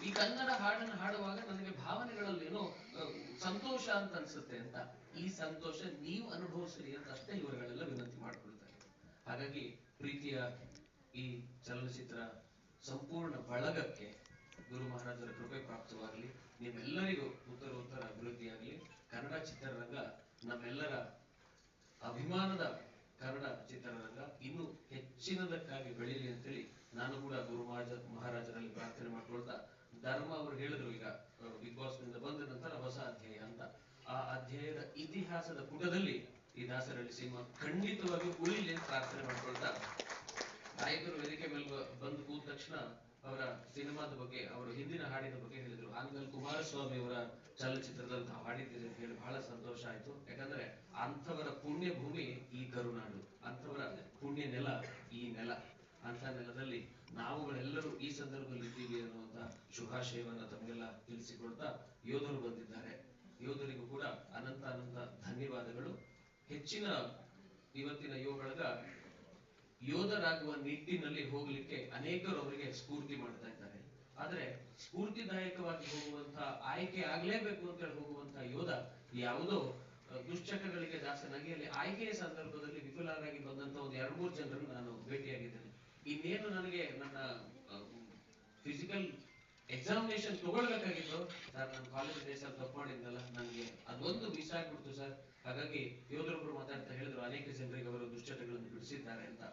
ಈ ಕನ್ನಡ ಹಾಡನ್ನು ಹಾಡುವಾಗ ನನಗೆ ಭಾವನೆಗಳಲ್ಲಿ ಏನೋ ಸಂತೋಷ ಅಂತ ಅನ್ಸುತ್ತೆ ಅಂತ. ಈ ಸಂತೋಷ ನೀವು ಅನುಭವಿಸ್ರಿ ಅಂತ ಅಷ್ಟೇ ಇವರುಗಳೆಲ್ಲ ವಿನಂತಿ ಮಾಡ್ಕೊಳ್ತಾರೆ. ಹಾಗಾಗಿ ಪ್ರೀತಿಯ ಈ ಚಲನಚಿತ್ರ ಸಂಪೂರ್ಣ ಬಳಗಕ್ಕೆ ಗುರು ಮಹಾರಾಜರ ಕೃಪೆ ಪ್ರಾಪ್ತವಾಗಲಿ. ನಿಮ್ಮೆಲ್ಲರಿಗೂ ಉತ್ತರೋತ್ತರ ಅಭಿವೃದ್ಧಿಯಾಗಲಿ. ಕನ್ನಡ ಚಿತ್ರರಂಗ, ನಮ್ಮೆಲ್ಲರ ಅಭಿಮಾನದ ಕನ್ನಡ ಚಿತ್ರರಂಗ ಇನ್ನೂ ಹೆಚ್ಚಿನದಕ್ಕಾಗಿ ಬೆಳೀಲಿ ಅಂತೇಳಿ ನಾನು ಕೂಡ ಗುರು ಮಹಾರಾಜರಲ್ಲಿ ಪ್ರಾರ್ಥನೆ ಮಾಡ್ಕೊಳ್ತಾ, ಧರ್ಮ ಅವರು ಹೇಳಿದ್ರು, ಈಗ ಬಿಗ್ ಬಾಸ್ ನಿಂದ ಬಂದ ನಂತರ ಹೊಸ ಅಧ್ಯಾಯ ಅಂತ. ಆ ಅಧ್ಯಾಯದ ಇತಿಹಾಸದ ಪುಟದಲ್ಲಿ ಈ ದಾಸರಳ್ಳಿ ಸಿನಿಮಾ ಖಂಡಿತವಾಗಿಯೂ ಉಳಿಲಿ ಅಂತ ಪ್ರಾರ್ಥನೆ ಮಾಡ್ಕೊಳ್ತಾ, ನಾಯಕರು ವೇದಿಕೆ ಮೇಲೆ ಬಂದು ಕೂತ ತಕ್ಷಣ ಅವರ ಸಿನಿಮಾದ ಬಗ್ಗೆ, ಅವರ ಹಿಂದಿನ ಹಾಡಿನ ಬಗ್ಗೆ ಹೇಳಿದ್ರು. ಆನಂದ್ ಕುಮಾರಸ್ವಾಮಿ ಅವರ ಚಲನಚಿತ್ರದಲ್ಲಿ ನಾವು ಹಾಡಿದ್ದೀರಿ ಅಂತ ಹೇಳಿ ಬಹಳ ಸಂತೋಷ ಆಯ್ತು. ಯಾಕಂದ್ರೆ ಅಂಥವರ ಪುಣ್ಯ ಭೂಮಿ ಈ ಕರುನಾಡು, ಅಂಥವರ ಪುಣ್ಯ ನೆಲ ಈ ನೆಲ. ಅಂತ ನೆಲದಲ್ಲಿ ನಾವುಗಳೆಲ್ಲರೂ ಈ ಸಂದರ್ಭದಲ್ಲಿ ಇದ್ದೀವಿ ಅನ್ನುವಂತ ಶುಭಾಶಯವನ್ನ ತಮಗೆಲ್ಲ ತಿಳಿಸಿಕೊಳ್ತಾ, ಯೋಧರು ಬಂದಿದ್ದಾರೆ, ಯೋಧರಿಗೂ ಕೂಡ ಅನಂತ ಅನಂತ ಧನ್ಯವಾದಗಳು. ಹೆಚ್ಚಿನ ಇವತ್ತಿನ ಯುವ ಬಳಗ ಯೋಧರಾಗುವ ನಿಟ್ಟಿನಲ್ಲಿ ಹೋಗ್ಲಿಕ್ಕೆ ಅನೇಕರು ಅವರಿಗೆ ಸ್ಫೂರ್ತಿ ಮಾಡ್ತಾ ಇದ್ದಾರೆ. ಆದ್ರೆ ಸ್ಫೂರ್ತಿದಾಯಕವಾಗಿ ಹೋಗುವಂತಹ, ಆಯ್ಕೆ ಆಗ್ಲೇಬೇಕು ಅಂತ ಹೇಳಿ ಹೋಗುವಂತಹ ಯೋಧ ಯಾವುದೋ ದುಶ್ಚಟಗಳಿಗೆ ದಾಸನಾಗಿ ಅಲ್ಲಿ ಆಯ್ಕೆಯ ಸಂದರ್ಭದಲ್ಲಿ ವಿಫಲರಾಗಿ ಬಂದಂತ ಒಂದು 2-3 ಜನರನ್ನು ನಾನು ಭೇಟಿಯಾಗಿದ್ದೇನೆ. ಇನ್ನೇನು ನನಗೆ ನನ್ನ ಫಿಸಿಕಲ್ ಎಕ್ಸಾಮಿನೇಷನ್ ತಗೊಳ್ಬೇಕಾಗಿತ್ತು ಸರ್, ನಾನು ಕಾಲೇಜ್ ಡೇಸ್ ಅಲ್ಲಿ ತಪ್ಪು ಮಾಡಿದ್ನಲ್ಲ, ನನಗೆ ಅದೊಂದು ಮಿಸ್ ಆಗ್ಬಿಡ್ತು ಸರ್. ಹಾಗಾಗಿ ಯೋಧರೊಬ್ಬರು ಮಾತಾಡ್ತಾ ಹೇಳಿದ್ರು, ಅನೇಕ ಜನರಿಗೆ ಅವರು ದುಶ್ಚಟಗಳನ್ನು ಬಿಡಿಸಿದ್ದಾರೆ ಅಂತ.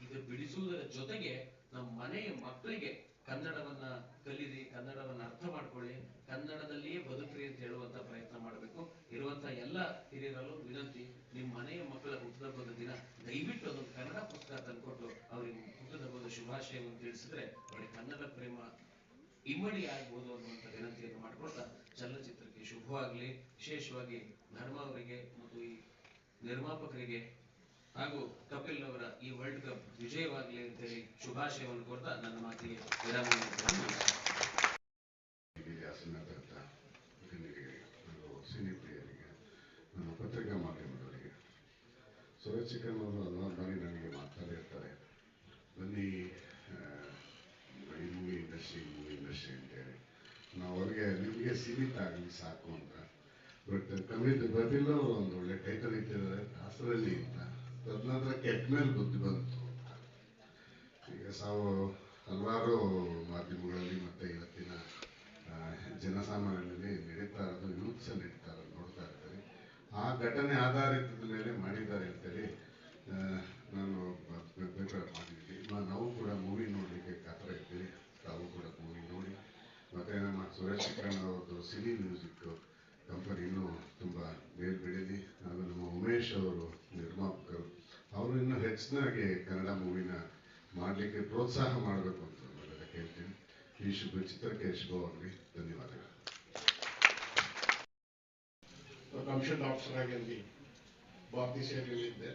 ಇದು ಬಿಡಿಸುವುದರ ಜೊತೆಗೆ ನಮ್ಮ ಮನೆಯ ಮಕ್ಕಳಿಗೆ ಕನ್ನಡವನ್ನ ಕಲೀರಿ, ಕನ್ನಡವನ್ನ ಅರ್ಥ ಮಾಡ್ಕೊಳ್ಳಿ, ಕನ್ನಡದಲ್ಲಿಯೇ ಬದುಕ್ರಿ ಅಂತ ಹೇಳುವಂತ ಪ್ರಯತ್ನ ಮಾಡಬೇಕು. ಇರುವಂತ ಎಲ್ಲ ಹಿರಿಯರಲ್ಲೂ ವಿನಂತಿ, ನಿಮ್ಮ ಮನೆಯ ಮಕ್ಕಳ ಹುಟ್ಟುಹಬ್ಬದ ದಿನ ದಯವಿಟ್ಟು ಅದೊಂದು ಕನ್ನಡ ಪುಸ್ತಕ ತಂದ್ಕೊಟ್ಟು ಅವ್ರಿಗೆ ಹುಟ್ಟುಹಬ್ಬದ ಶುಭಾಶಯವನ್ನು ತಿಳಿಸಿದ್ರೆ ಅವರಿಗೆ ಕನ್ನಡ ಪ್ರೇಮ ಇಮ್ಮಡಿ ಆಗ್ಬೋದು ಅನ್ನುವಂಥ ವಿನಂತಿಯನ್ನು ಮಾಡಿಕೊಳ್ತಾ ಚಲನಚಿತ್ರಕ್ಕೆ ಶುಭವಾಗಲಿ. ವಿಶೇಷವಾಗಿ ಧರ್ಮ ಅವರಿಗೆ ಮತ್ತು ಈ ನಿರ್ಮಾಪಕರಿಗೆ ಹಾಗೂ ಕಪಿಲ್ ಅವರ ಈ ವರ್ಲ್ಡ್ ಕಪ್ ವಿಜಯವಾಗಲಿ ಅಂತೇಳಿ ಶುಭಾಶಯವನ್ನು ಕೊಡ್ತಾ ನನ್ನ ಮಾತಿಗೆ ವಿರಾಮ ಸಿನಿ ಪ್ರಿಯರಿಗೆ, ನನ್ನ ಪತ್ರಿಕಾ ಮಾಧ್ಯಮದವರಿಗೆ, ಸುರೇಶ್ ಚಿಕ್ಕನ್ ಅವರು ಹಲವಾರು ಬಾರಿ ನನಗೆ ಮಾತಾಡ್ತಾ ಇರ್ತಾರೆ, ಬನ್ನಿ ಮೂವಿ ಇಂಡಸ್ಟ್ರಿ ಅಂತೇಳಿ. ನಾವು ಅವ್ರಿಗೆ ನಿಮಗೆ ಸೀಮಿತ ಆಗಲಿ ಸಾಕು ಅಂತ. ಬಟ್ ಕಮಿಟಿ ಬದಿಲ್ಲ ಅವರು ಒಂದು ಒಳ್ಳೆ ಟೈಟಲ್ ಇಟ್ಟಿದ್ದಾರೆ, ದಾಸರಲ್ಲಿ ಅಂತ. ತದನಂತರ ಕೆಟ್ಟ ಮೇಲೆ ಬುದ್ಧಿ ಬಂತು ಅಂತ. ಈಗ ಹಲವಾರು ಮಾಧ್ಯಮಗಳಲ್ಲಿ ಮತ್ತು ಇವತ್ತಿನ ಜನಸಾಮಾನ್ಯರಲ್ಲಿ ನಡೀತಾ ಇರೋದು, ಯೂತ್ಸ್ ನಡೀತಾ ಇರೋದು ನೋಡ್ತಾ ಇರ್ತಾರೆ. ಆ ಘಟನೆ ಆಧಾರಿತದ ಮೇಲೆ ಮಾಡಿದ್ದಾರೆ ಅಂತೇಳಿ ನಾನು ಪ್ರಿಪೇರ್ ಮಾಡಿದ್ದೀನಿ. ನಾವು ಕೂಡ ಮೂವಿ ನೋಡಲಿಕ್ಕೆ ಕಾತರ ಇದ್ದೀವಿ, ತಾವು ಕೂಡ ಮೂವಿ ನೋಡಿ. ಮತ್ತು ನಮ್ಮ ಸುರೇಶ್ ಚಿಕ್ಕಣ್ಣ ಅವ್ರದ್ದು ಸಿನಿ ಮ್ಯೂಸಿಕ್ ಕಂಪನಿ ಇನ್ನೂ ತುಂಬ ಬೇರೆ ಬೆಳೀಲಿ. ಹಾಗೂ ನಮ್ಮ ಉಮೇಶ್ ಅವರು ನಿರ್ಮಾಪಕರು, ಅವರು ಇನ್ನೂ ಹೆಚ್ಚಿನಾಗಿ ಕನ್ನಡ ಮೂವಿನ ಮಾಡಲಿಕ್ಕೆ ಪ್ರೋತ್ಸಾಹ ಮಾಡಬೇಕು ಅಂತ ನಾವೆಲ್ಲ ಕೇಳ್ತೀನಿ. ಈ ಚಿತ್ರಕ್ಕೆ ಶುಭವಾಗಲಿ. ಧನ್ಯವಾದಗಳು. ಕಮಿಷನ್ ಆಫೀಸರ್ ಆಗಿ ಅಲ್ಲಿ ಭಾರತೀಯ ಸೇನೆಯಲ್ಲಿದ್ದೆ.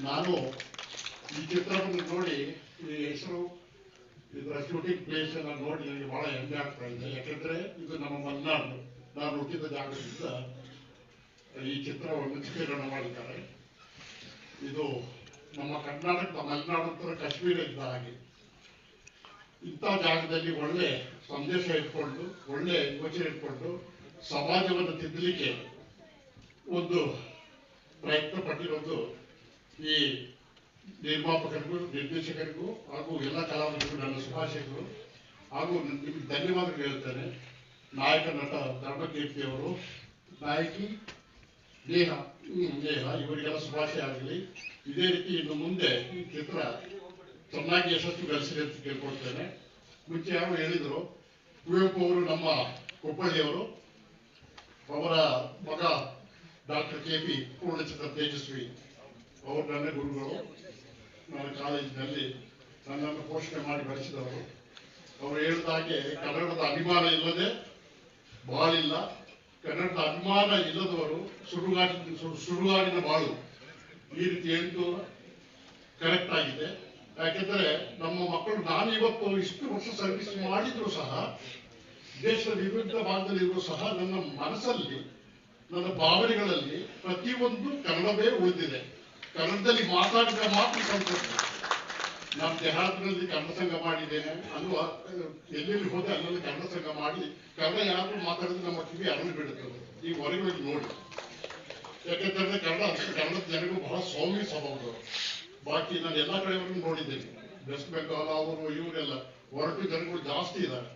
ನಾನು ಈ ಚಿತ್ರವನ್ನು ನೋಡಿ, ಈ ಹೆಸರು, ಇದರ ಶೂಟಿಂಗ್ ಪ್ಲೇಸ್ ಎಲ್ಲ ನೋಡಿ ನನಗೆ ಬಹಳ ಹೆಮ್ಮೆ ಆಗ್ತಾ ಇದೆ. ಯಾಕೆಂದ್ರೆ ಇದು ನಮ್ಮ ಮಲೆನಾಡು, ನಾನು ಹುಟ್ಟಿದ ಜಾಗದಿಂದ ಈ ಚಿತ್ರವನ್ನು ಚಿತ್ರೀಕರಣ ಮಾಡಿದ್ದಾರೆ. ಇದು ನಮ್ಮ ಕರ್ನಾಟಕದ ಮಲೆನಾಡು ಉತ್ತರ ಕಾಶ್ಮೀರ ಇದ್ದ ಹಾಗೆ. ಇಂಥ ಜಾಗದಲ್ಲಿ ಒಳ್ಳೆ ಸಂದೇಶ ಇಟ್ಕೊಂಡು, ಒಳ್ಳೆ ಯೋಚನೆ ಇಟ್ಕೊಂಡು ಸಮಾಜವನ್ನು ತಿದ್ದಲಿಕ್ಕೆ ಒಂದು ಪ್ರಯತ್ನ ಪಟ್ಟಿರೋದು ಈ ನಿರ್ಮಾಪಕರಿಗೂ, ನಿರ್ದೇಶಕರಿಗೂ ಹಾಗೂ ಎಲ್ಲ ಕಲಾವಿದರಿಗೂ ನನ್ನ ಶುಭಾಶಯಗಳು. ಹಾಗೂ ನಿಮಗೆ ಧನ್ಯವಾದಗಳು ಹೇಳ್ತೇನೆ. ನಾಯಕ ನಟ ಧರ್ಮಕೀರ್ತಿಯವರು, ನಾಯಕಿ ನೇಹ, ಇವರಿಗೆಲ್ಲ ಶುಭಾಶಯ ಆಗಲಿ. ಇದೇ ರೀತಿ ಇನ್ನು ಮುಂದೆ ಈ ಚಿತ್ರ ಚೆನ್ನಾಗಿ ಯಶಸ್ಸು ಗಳಿಸಲಿ ಅಂತ ಕೇಳ್ಕೊಳ್ತೇನೆ. ಮುಂಚೆ ಯಾರು ಹೇಳಿದ್ರು, ಕುವೆಂಪು ಅವರು ನಮ್ಮ ಕೊಪ್ಪಳ್ಳಿಯವರು, ಅವರ ಮಗ ಡಾಕ್ಟರ್ KP ಪೂರ್ಣಚಂದ್ರ ತೇಜಸ್ವಿ ಅವರು ನನ್ನ ಗುರುಗಳು. ನನ್ನ ಕಾಲೇಜಿನಲ್ಲಿ ನನ್ನನ್ನು ಪೋಷಣೆ ಮಾಡಿ ಬೆಳೆಸಿದವರು. ಅವರು ಹೇಳಿದ ಹಾಗೆ ಕನ್ನಡದ ಅಭಿಮಾನ ಇಲ್ಲದೆ ಬಾಳಿಲ್ಲ, ಕನ್ನಡದ ಅಭಿಮಾನ ಇಲ್ಲದವರು ಸುಡುಗಾಡಿನ ಬಾಳು. ಈ ರೀತಿ ಹೇಳಿದ್ದು ಕರೆಕ್ಟ್ ಆಗಿದೆ. ಯಾಕೆಂದರೆ ನಮ್ಮ ಮಕ್ಕಳು, ನಾನಿವತ್ತು ಇಷ್ಟು ವರ್ಷ ಸರ್ವಿಸ್ ಮಾಡಿದ್ರು ಸಹ, ದೇಶದ ವಿವಿಧ ಭಾಗದಲ್ಲಿರುವ ಸಹ, ನನ್ನ ಮನಸ್ಸಲ್ಲಿ, ನನ್ನ ಭಾವನೆಗಳಲ್ಲಿ ಪ್ರತಿಯೊಂದು ಕನ್ನಡವೇ ಉಳಿದಿದೆ. ಕನ್ನಡದಲ್ಲಿ ಮಾತಾಡಿದ ಮಾತ್ರ ಸಂತೋಷ. ನಾನು ದೇಹಾತ್ನಲ್ಲಿ ಕನ್ನಡ ಸಂಘ ಮಾಡಿದ್ದೇನೆ ಅನ್ನುವ, ಎಲ್ಲೆಲ್ಲಿ ಹೋದೆ ಅಲ್ಲೆಲ್ಲ ಕನ್ನಡ ಸಂಘ ಮಾಡಿ, ಕನ್ನಡ ಯಾರು ಮಾತಾಡಿದ್ರೆ ನಮ್ಮ ಕಿವಿ ಅರಳು ಬಿಡುತ್ತದೆ. ಈ ಹೊರಗೆ ನೋಡಿ, ಯಾಕೆಂತಂದ್ರೆ ಕನ್ನಡದ ಜನಗಳು ಬಹಳ ಸೌಮ್ಯ ಸ್ವಭಾವದವರು. ಬಾಕಿ ನಾನು ಎಲ್ಲ ಕಡೆಯವರೆಗೂ ನೋಡಿದ್ದೇನೆ. ವೆಸ್ಟ್ ಬೆಂಗಾಲ್ ಅವರು ಇವರೆಲ್ಲ ಹೊರಟು ಜನಗಳು ಜಾಸ್ತಿ ಇದ್ದಾರೆ.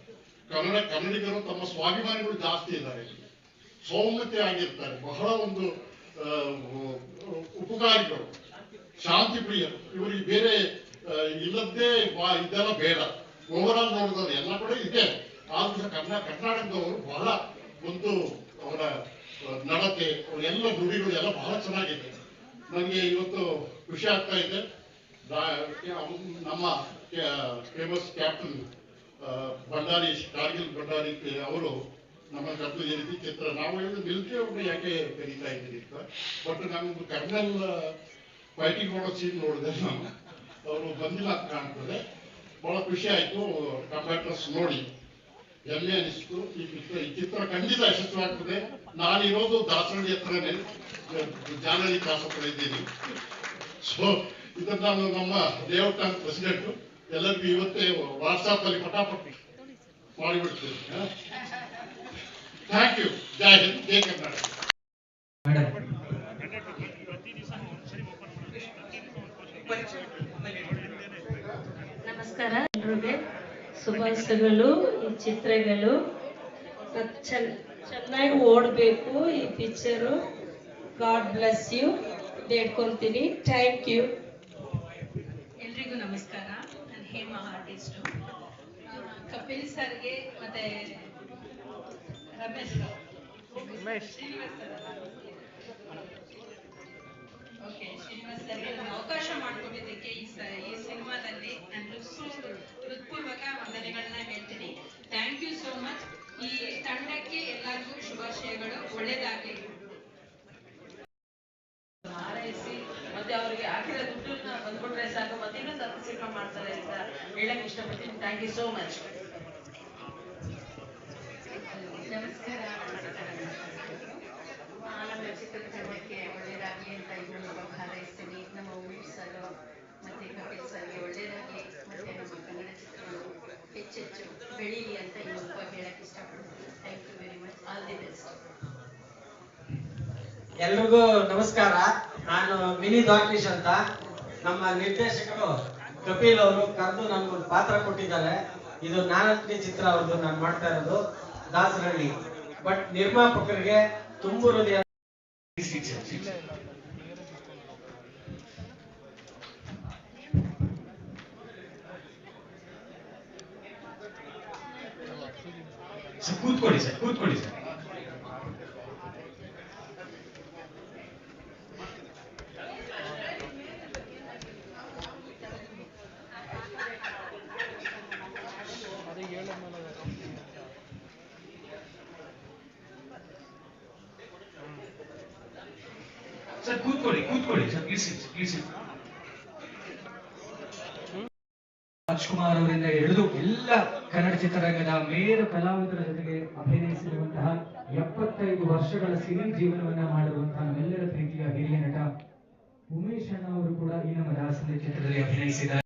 ಕನ್ನಡಿಗರು ತಮ್ಮ ಸ್ವಾಭಿಮಾನಿಗಳು ಜಾಸ್ತಿ ಇದ್ದಾರೆ. ಸೌಮ್ಯತೆ ಆಗಿರ್ತಾರೆ. ಬಹಳ ಒಂದು ಉಪಕಾರಿಗಳು, ಶಾಂತಿ ಪ್ರಿಯರು. ಇವರಿಗೆ ಬೇರೆ ಇಲ್ಲದ್ದೇ ಇದೆಲ್ಲ ಬೇಡ. ಓವರ್ ಆಲ್ ನೋಡಿದವರು ಎಲ್ಲ ಕಡೆ ಇದೆ. ಆದ್ರೂ ಕರ್ನಾಟಕದವರು ಬಹಳ ಒಂದು ಅವರ ನಡತೆ, ಎಲ್ಲ ನುಡಿಗಳು ಎಲ್ಲ ಬಹಳ ಚೆನ್ನಾಗಿದೆ. ನನಗೆ ಇವತ್ತು ಖುಷಿ ಆಗ್ತಾ ಇದೆ. ನಮ್ಮ ಫೇಮಸ್ ಕ್ಯಾಪ್ಟನ್ ಭಂಡಾರಿ, ಕಾರ್ಗಿಲ್ ಭಂಡಾರಿ ಅವರು ನಮ್ಮ ಕರ್ನಾಟಕ ರೀತಿ ಚಿತ್ರ, ನಾವು ಹೇಳಿದ್ರೆ ಮಿಲಿಟರಿ ಅವ್ರನ್ನ ಯಾಕೆ ಕರೀತಾ ಇದ್ದೀರಿ ಅಂತ. ಬಟ್ ನಾನೊಂದು ಕರ್ನಲ್ ಫೈಟಿಂಗ್ ಮಾಡೋ ಸೀನ್ ನೋಡಿದೆ, ನಾನು ಅವರು ಬಂದಿಲ್ಲ ಅಂತ ಕಾಣ್ತದೆ. ಬಹಳ ಖುಷಿ ಆಯ್ತು ಕಂಪ್ಯೂಟರ್ಸ್ ನೋಡಿ, ಹೆಮ್ಮೆ ಅನಿಸ್ತು. ಈ ಚಿತ್ರ ಖಂಡಿತ ಯಶಸ್ವಿಯಾಗ್ತದೆ. ನಾನಿರೋದು ದಾಸರಳ್ಳಿ ಹತ್ರನೇ, ಜಾನಹಳ್ಳಿ ಕ್ರಾಸ್ ಹತ್ರ ಇದ್ದೀನಿ. ಸೊ ಇದನ್ನ ನಾನು ನಮ್ಮ ಲೇಔಟ್ ಅಂತ ಪ್ರೆಸಿಡೆಂಟ್ ಎಲ್ಲರಿಗೂ ಇವತ್ತೇ ವಾಟ್ಸಾಪ್ ಅಲ್ಲಿ ಪಟಾಪಟ್ ಮಾಡಿಬಿಡ್ತೀನಿ. Thank you. ಜೈ ಹಿಂದ್, ಜೈ ಕರ್ನಾಟಕ. ನಮಸ್ಕಾರ ಎಲ್ರಿಗೆ, ಶುಭಾಶಯಗಳು. ಈ ಚಿತ್ರಗಳು ಚೆನ್ನಾಗಿ ಓಡಬೇಕು ಈ ಪಿಕ್ಚರು. ಗಾಡ್ ಬ್ಲೆಸ್ ಯು ಬೇಡ್ಕೊಂತೀನಿ. Thank you. ಎಲ್ರಿಗೂ ನಮಸ್ಕಾರ. ನನ್ನ ಹೇಮಾ ಆರ್ಟಿಸ್ಟು, ಕಪಿಲ್ ಸರ್ಗೆ ಮತ್ತೆ ರಮೇಶ್ ಶ್ರೀನಿವಾಸ್ ಓಕೆ ಶ್ರೀನಿವಾಸ್ ಸರ್ಗೆ ಅವಕಾಶ ಮಾಡಿಕೊಟ್ಟಿದ್ದಕ್ಕೆ ಈ ಸಿನಿಮಾದಲ್ಲಿ ನಾನು ಹೃತ್ಪೂರ್ವಕ ವಂದನೆಗಳನ್ನ ಹೇಳ್ತೀನಿ. Thank you so much. ಈ ತಂಡಕ್ಕೆ ಎಲ್ಲರಿಗೂ ಶುಭಾಶಯಗಳು, ಒಳ್ಳೇದಾಗಲಿ. ಹಾರೈಸಿ ಮತ್ತೆ ಅವರಿಗೆ ಹಾಕಿರೋ ದುಡ್ಡನ್ನ ಬಂದ್ಬಿಟ್ರೆ ಸಾಕು, ಮತ್ತೆ ಇನ್ನೊಂದು 10 ಸಿನಿಮಾ ಮಾಡ್ತಾರೆ ಅಂತ ಹೇಳಕ್ ಇಷ್ಟಪಡ್ತೀನಿ. Thank you so much. ನಮಸ್ಕಾರ. ನಮ್ಮ ಚಿತ್ರತಂಡಕ್ಕೆ ಒಳ್ಳೇದಾಗಲಿ ಅಂತ ಇದನ್ನು ಹಾರೈಸ್ತೀನಿ. ನಮ್ಮ ಉಮೇಶ್ ಸರ್ ಮತ್ತೆ ಕಪಿಲ್ ಸರ್ಗೆ ಒಳ್ಳೇದಾಗಲಿ, ಮತ್ತೆ ನಮ್ಮ ಕನ್ನಡ ಚಿತ್ರಗಳು ಹೆಚ್ಚೆಚ್ಚು ಬೆಳೀಲಿ ಅಂತ ಇನ್ನೊಬ್ಬ ಹೇಳಕ್ ಇಷ್ಟಪಡ್ತೀನಿ. Thank you very much. All the best. ಎಲ್ರಿಗೂ ನಮಸ್ಕಾರ. ನಾನು ಮಿನಿ ದ್ವಾರಕೀಶ್ ಅಂತ. ನಮ್ಮ ನಿರ್ದೇಶಕರು ಕಪಿಲ್ ಅವರು ಕರೆದು ನನ್ಗೊಂದು ಪಾತ್ರ ಕೊಟ್ಟಿದ್ದಾರೆ. ಇದು 4ನೇ ಚಿತ್ರ ಅವ್ರದ್ದು ನಾನು ಮಾಡ್ತಾ ಇರೋದು, ದಾಸರಳ್ಳಿ. ಬಟ್ ನಿರ್ಮಾಪಕರಿಗೆ ತುಂಬು ಹೃದಯ ಕೂತ್ಕೊಳ್ಳಿ ಸರ್, ಕೂತ್ಕೊಳ್ಳಿ ಸರ್. ಸರ್ ಕೂತ್ಕೊಳ್ಳಿ ಸರ್, ಪ್ಲೀಸ್. ರಾಜ್ಕುಮಾರ್ ಅವರಿಂದ ಹಿಡಿದು ಎಲ್ಲ ಕನ್ನಡ ಚಿತ್ರರಂಗದ ಮೇರು ಕಲಾವಿದರ ಜೊತೆಗೆ ಅಭಿನಯಿಸಿರುವಂತಹ 75 ವರ್ಷಗಳ ಸಿನಿ ಜೀವನವನ್ನ ಮಾಡಿರುವಂತಹ ನಮ್ಮೆಲ್ಲರ ಪ್ರೀತಿಯ ಹಿರಿಯ ನಟ ಉಮೇಶ್ ಅಣ್ಣ ಅವರು ಕೂಡ ಈ ನಮ್ಮ ದಾಸರಳ್ಳಿ ಚಿತ್ರದಲ್ಲಿ ಅಭಿನಯಿಸಿದ್ದಾರೆ.